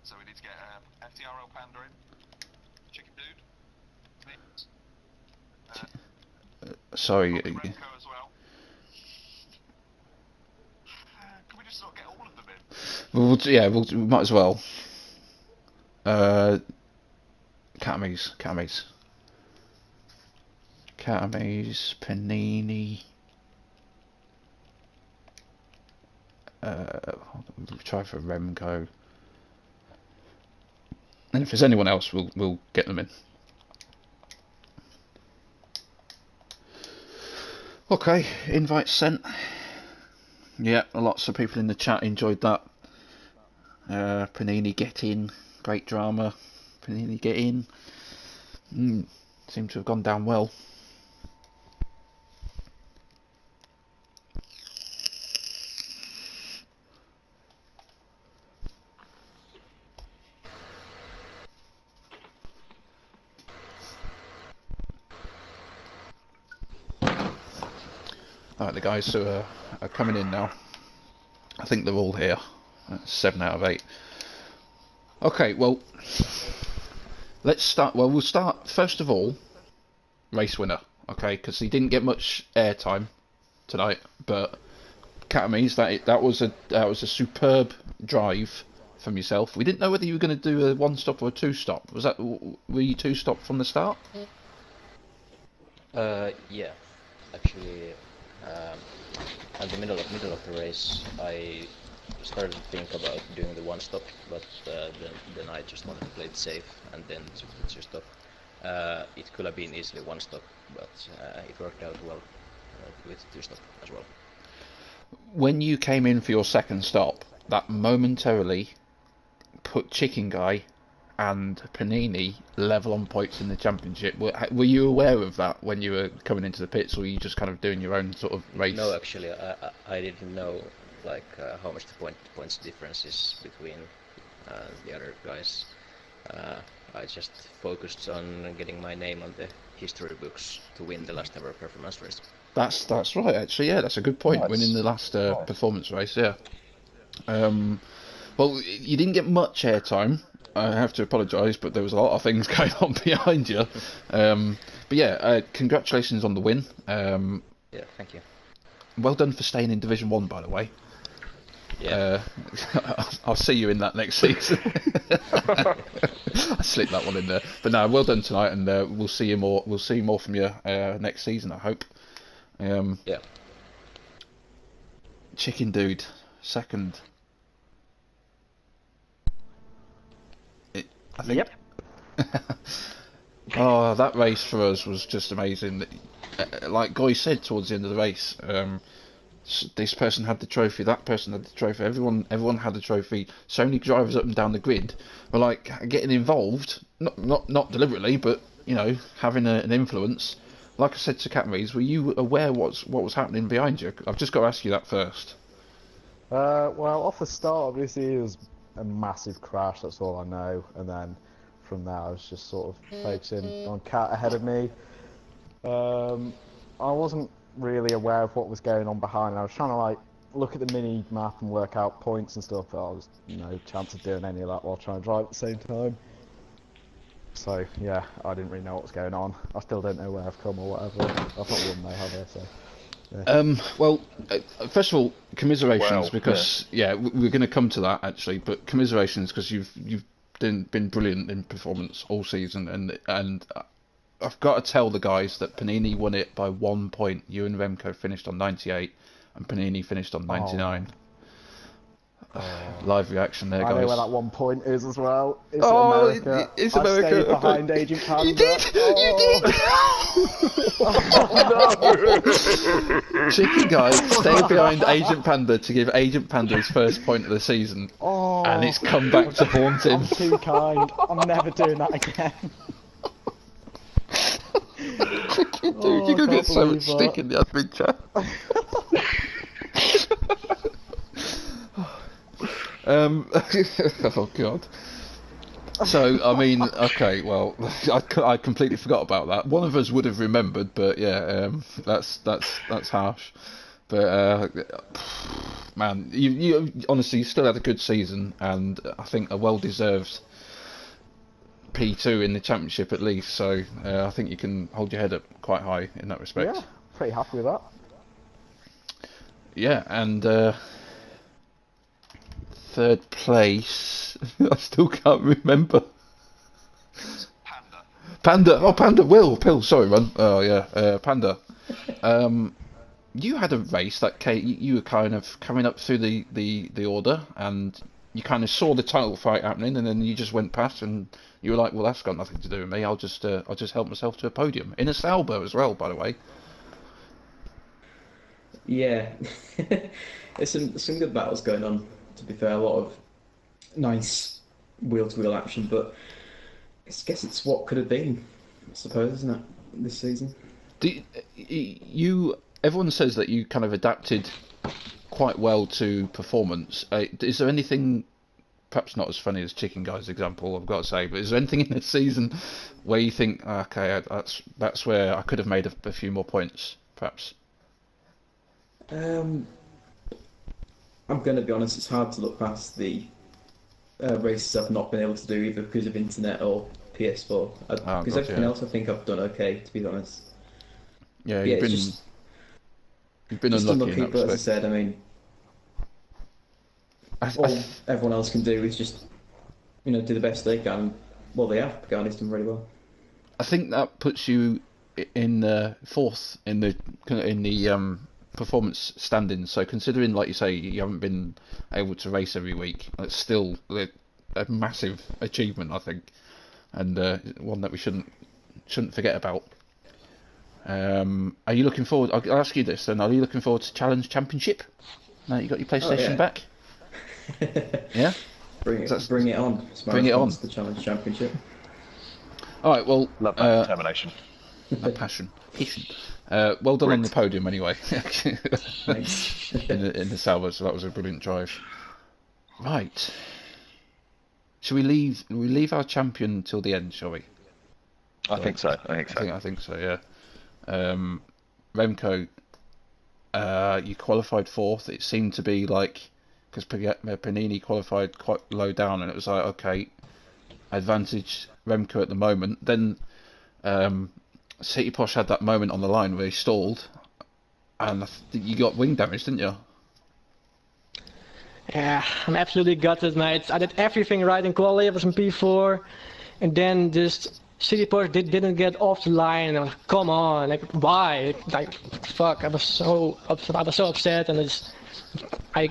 So we need to get FTRL Panda in. Chicken Dude. Sorry. Remco as well. Can we just not get all of them in? We might as well. Katamise, Panini. We'll try for Remco. And if there's anyone else, we'll get them in. Okay, invite sent. Yeah, lots of people in the chat enjoyed that. Panini get in, great drama. Panini get in. Seemed to have gone down well. Alright, the guys who are coming in now. I think they're all here. That's 7 out of 8. Okay, well, let's start. Well, we'll start first of all. Race winner, okay, because he didn't get much airtime tonight, but Catamies, that was a superb drive from yourself. We didn't know whether you were going to do a 1-stop or a 2-stop. Were you 2-stop from the start? Yeah, actually, at the middle of the race, I started to think about doing the 1-stop, but then I just wanted to play it safe and then switch to 2-stop. It could have been easily 1-stop, but it worked out well with 2-stop as well. When you came in for your second stop, that momentarily put Chicken Guy and Panini level on points in the championship. Were you aware of that when you were coming into the pits, or were you just kind of doing your own sort of race? No, actually, I didn't know how much the points difference is between the other guys. I just focused on getting my name on the history books to win the last ever performance race. That's right, actually. Yeah, that's a good point. Winning the last performance race, yeah. Well, you didn't get much airtime. I have to apologise, but there was a lot of things going on behind you. But yeah, congratulations on the win. Yeah, thank you. Well done for staying in Division 1, by the way. Yeah. I'll see you in that next season. I slipped that one in there. But no, well done tonight, and we'll see you more. We'll see more from you next season, I hope. Yeah. Chicken Dude, second. I think. Yep. Oh, that race for us was just amazing. Like Goy said towards the end of the race, this person had the trophy, that person had the trophy, everyone had the trophy. So many drivers up and down the grid were like getting involved, not deliberately, but you know, having an influence. Like I said to Catmaries, were you aware what was happening behind you? I've just got to ask you that first. Well, off the start, obviously, it was a massive crash, that's all I know. And then from there, I was just sort of focusing on Cat ahead of me. I wasn't really aware of what was going on behind. I was trying to like look at the mini map and work out points and stuff, but I was no chance of doing any of that while trying to drive at the same time. So yeah, I didn't really know what was going on. I still don't know where I've come or whatever. I've not won though, have I? So. Yeah. Well, first of all, commiserations, because we're going to come to that actually. But commiserations because you've been brilliant in performance all season, and I've got to tell the guys that Panini won it by 1 point. You and Remco finished on 98, and Panini finished on 99. Live reaction there, guys. I know where that 1 point is as well. It's America. It's America. I stayed behind Agent Panda. You did! You did! Oh, no! Chicken Guy stayed behind Agent Panda to give Agent Panda his first point of the season. Oh, and it's come back to haunt him. I'm too kind. I'm never doing that again. Chicken Dude, you're going to get so much stick in the admin chat. Oh god. So I mean, okay, well, I completely forgot about that. One of us would have remembered, but yeah, that's harsh. But man, you honestly still had a good season, and I think a well-deserved P2 in the championship at least. So I think you can hold your head up quite high in that respect. Yeah, pretty happy with that. Yeah, and. Third place, I still can't remember. Panda. Oh, Panda. Pill. Sorry, Ron. Oh, yeah. Panda. you had a race that you were kind of coming up through the order, and you kind of saw the title fight happening, and then you just went past, and you were like, well, that's got nothing to do with me. I'll just help myself to a podium in a Sauber as well, by the way. Yeah, there's some good battles going on. To be fair, a lot of nice wheel-to-wheel action, but I guess it's what could have been, I suppose, isn't it, this season? Everyone says that you kind of adapted quite well to performance. Is there anything, perhaps not as funny as Chicken Guy's example, I've got to say, but is there anything in this season where you think, okay, that's where I could have made a few more points, perhaps? I'm going to be honest, it's hard to look past the races I've not been able to do either because of internet or PS4. Because everything else I think I've done okay, to be honest. Yeah, you've been unlucky, but as I said, I mean, all everyone else can do is just, do the best they can. Well, they have. Pagani's done really well. I think that puts you in fourth in the performance standings. So considering, like you say, you haven't been able to race every week, it's still a massive achievement, I think, and one that we shouldn't forget about. Are you looking forward? I'll ask you this then. Are you looking forward to Challenge Championship? Now you got your PlayStation back. Yeah. Bring it on. Bring it on. The Challenge Championship. All right. Well, love that determination. That passion. Well done on the podium anyway. Thanks. in the Sauber, so that was a brilliant drive. Right. Shall we leave our champion till the end? Shall we? I think so. I think so. Yeah. Remco, you qualified fourth. It seemed to be like, because Panini qualified quite low down, and it was like, okay, advantage Remco at the moment. Then City Posh had that moment on the line where he stalled, and you got wing damage, didn't you? Yeah, I'm absolutely gutted, mate. I did everything right in quali. I was in P4, and then just City Posh didn't get off the line. And I was like, come on, like why? Like fuck, I was so upset, and I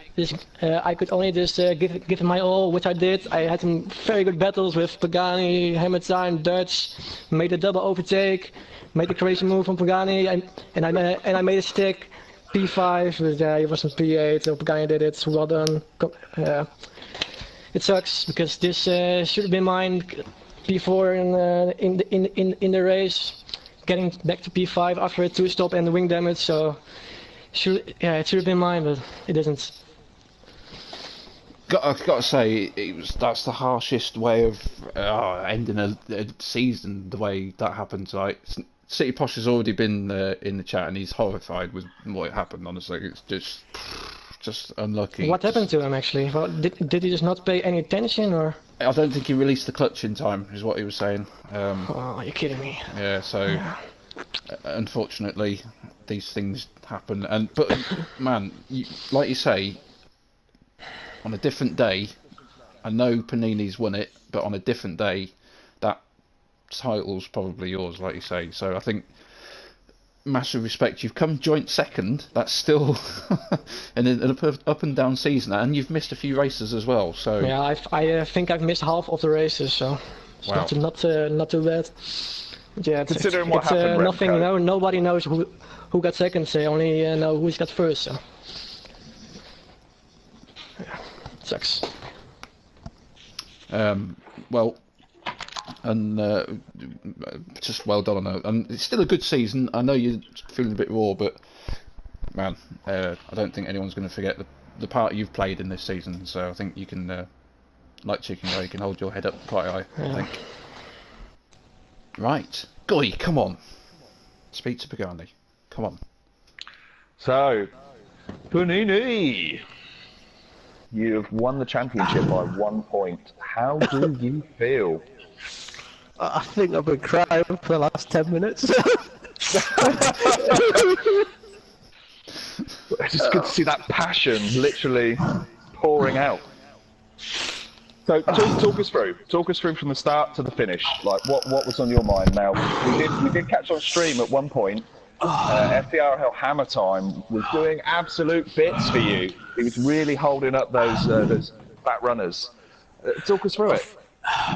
could only just give it my all, which I did. I had some very good battles with Pagani, Hamilton, and Dutch. Made a double overtake, made a crazy move from Pagani, and I made a stick. P5, but it was on P8, so Pagani did it. Well done. It sucks because this should have been mine. P4 in the race, getting back to P5 after a 2-stop and the wing damage. So it should have been mine, but it isn't. I've got to say, that's the harshest way of ending a season. The way that happened, like City Posh has already been in the chat, and he's horrified with what happened. Honestly, it's just unlucky. What happened to him actually? Well, did he just not pay any attention, or? I don't think he released the clutch in time, is what he was saying. Oh, you're kidding me. Yeah, so unfortunately, these things happen. But man, like you say, on a different day, I know Panini's won it, but on a different day, that title's probably yours, like you say. So I think massive respect. You've come joint second. That's still an up and down season, and you've missed a few races as well. So yeah, I think I've missed half of the races, so it's not too bad. Yeah, considering what happened, nothing. Nobody knows who got second. They only know who's got first. So yeah, sucks. Well. And just well done on that. And it's still a good season. I know you're feeling a bit raw, but man, I don't think anyone's going to forget the part you've played in this season. So I think you can, like Chicken Guy, you can hold your head up quite high. I think. Right, Guy, come on. Speak to Pagani. Come on. So, Panini, you've won the championship by 1 point. How do you feel? I think I've been crying for the last 10 minutes. It's just good to see that passion literally pouring out. So talk us through from the start to the finish. Like what was on your mind? Now we did catch on stream at one point FTRL Hammer Time was doing absolute bits for you. He was really holding up those back runners. Talk us through it.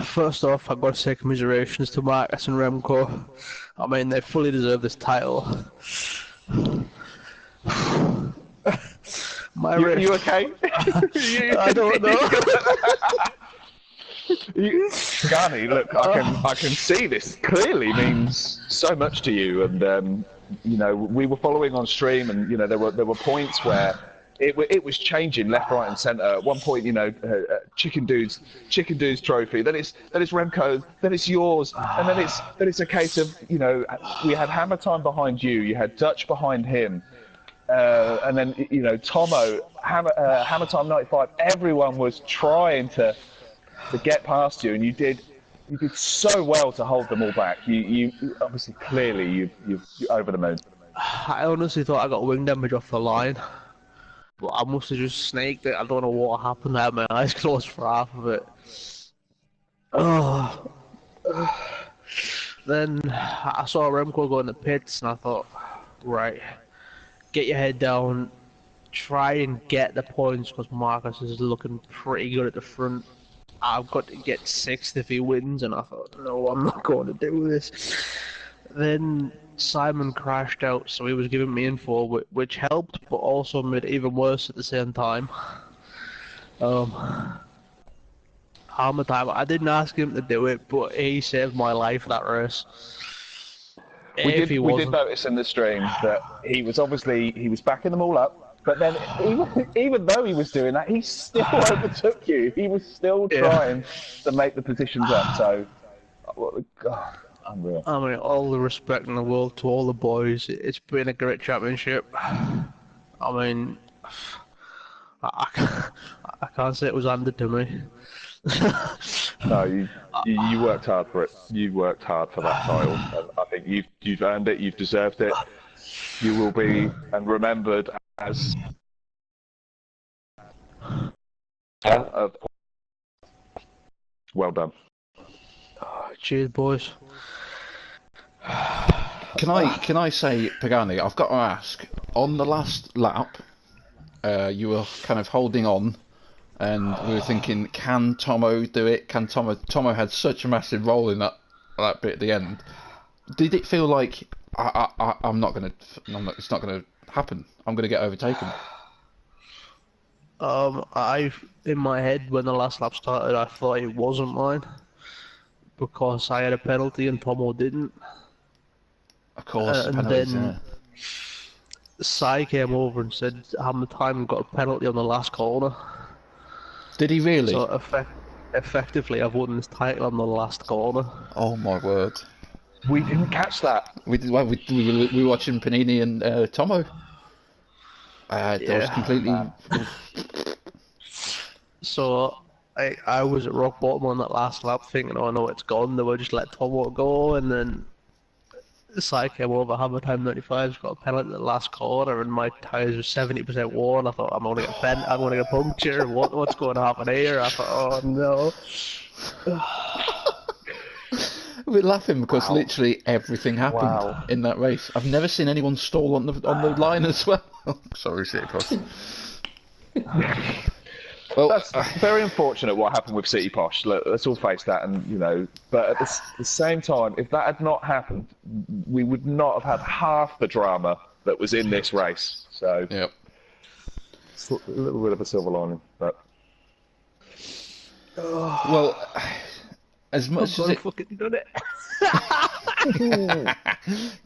First off, I've got to say commiserations to Marcus and Remco. I mean, they fully deserve this title. You okay? I don't know. Pagani, look, I can see this clearly means so much to you, and you know, we were following on stream, and you know, there were points where it was changing left, right, and centre. At one point, you know, Chicken Dude's trophy, then it's Remco's, then it's yours, and then it's a case of, you know, we had Hammer Time behind you had Dutch behind him. And then, you know, Tomo, Hammer Time 95, everyone was trying to get past you, and you did so well to hold them all back. You obviously, clearly, you're over the moon. I honestly thought I got wing damage off the line, but I must have just snaked it. I don't know what happened. I had my eyes closed for half of it. Oh. Then I saw Remco go in the pits, and I thought, right, get your head down, try and get the points, because Marcus is looking pretty good at the front. I've got to get 6th if he wins, and I thought, no, I'm not going to do this. Then Simon crashed out, so he was giving me info, which helped, but also made it even worse at the same time. Hammer Time, I didn't ask him to do it, but he saved my life that race. We did notice in the stream that he was backing them all up, but then even though he was doing that, he still overtook you. He was still trying to make the positions up. So, God, unreal. I mean, all the respect in the world to all the boys. It's been a great championship. I mean, I can't say it was handed to me. No, you worked hard for it. You worked hard for that title, and I think you've earned it. You've deserved it. You will be and remembered as well done. Cheers, boys. Can I say, Pagani, I've got to ask, on the last lap, you were kind of holding on, and we were thinking, can Tomo do it? Can Tomo had such a massive role in that bit at the end. Did it feel like it's not gonna happen? I'm gonna get overtaken. In my head, when the last lap started, I thought it wasn't mine because I had a penalty and Tomo didn't. Of course, and penalties, then Sai came over and said, "Hammer Time got a penalty on the last corner." Did he really? So effectively, I've won this title on the last corner. Oh my word! We didn't catch that. We were watching Panini and Tomo. That was completely. So I was at rock bottom on that last lap, thinking, "Oh no, it's gone." They were just let Tomo go, and then Sai came over. Hammer Time 95's got a penalty at the last corner, and my tyres were 70% worn. I thought, I'm going to get bent. I'm going to get punctured. What's going to happen here? I thought, oh no. We're laughing because literally everything happened in that race. I've never seen anyone stall on the line as well. Sorry, City Posh. Well, that's very unfortunate what happened with City Posh. Look, let's all face that, and you know. But at the same time, if that had not happened, we would not have had half the drama that was in this race. So, yep. It's a little bit of a silver lining, but. Well, as much as it. Fucking done it.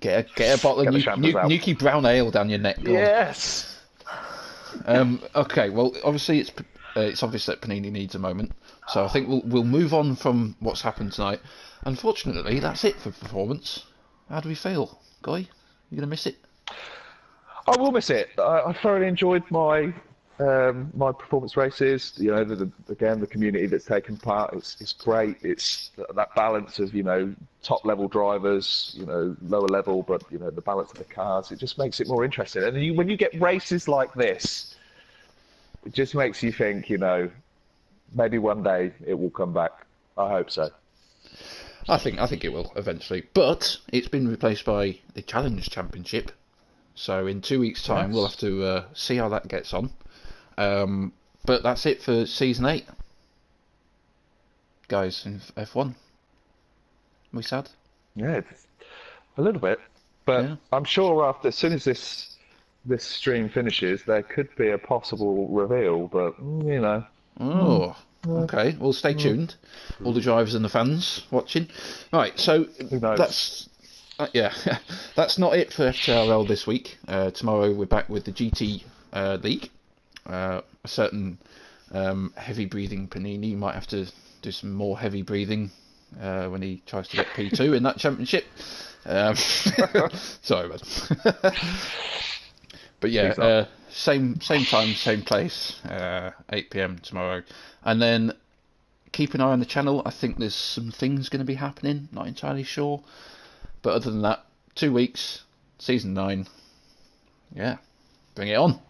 get a bottle of Nuki Brown Ale down your neck. Yes. Okay. Well, obviously it's obvious that Panini needs a moment, so I think we'll move on from what's happened tonight. Unfortunately, that's it for performance. How do we feel, Guy? You gonna miss it? I will miss it. I thoroughly enjoyed my my performance races. You know, again, the community that's taken part, it's great. It's that balance of, you know, top level drivers, you know, lower level, but you know, the balance of the cars. It just makes it more interesting. And when you get races like this, it just makes you think, you know, maybe one day it will come back. I hope so. I think it will eventually, but it's been replaced by the Challenge Championship. So in 2 weeks' time, we'll have to see how that gets on. But that's it for season 8, guys. In F1, we sad? Yeah, it's a little bit, but Yeah. I'm sure after as soon as this stream finishes, there could be a possible reveal. But you know, Oh, okay. Well, stay tuned, all the drivers and the fans watching. Right, so who knows? that's that's not it for FTRL this week. Tomorrow we're back with the GT League. A certain heavy breathing Panini might have to do some more heavy breathing when he tries to get P2 in that championship. Sorry, man. But yeah, same time, same place, 8 PM tomorrow. And then keep an eye on the channel. I think there's some things going to be happening, not entirely sure. But other than that, 2 weeks, season 9. Yeah, bring it on.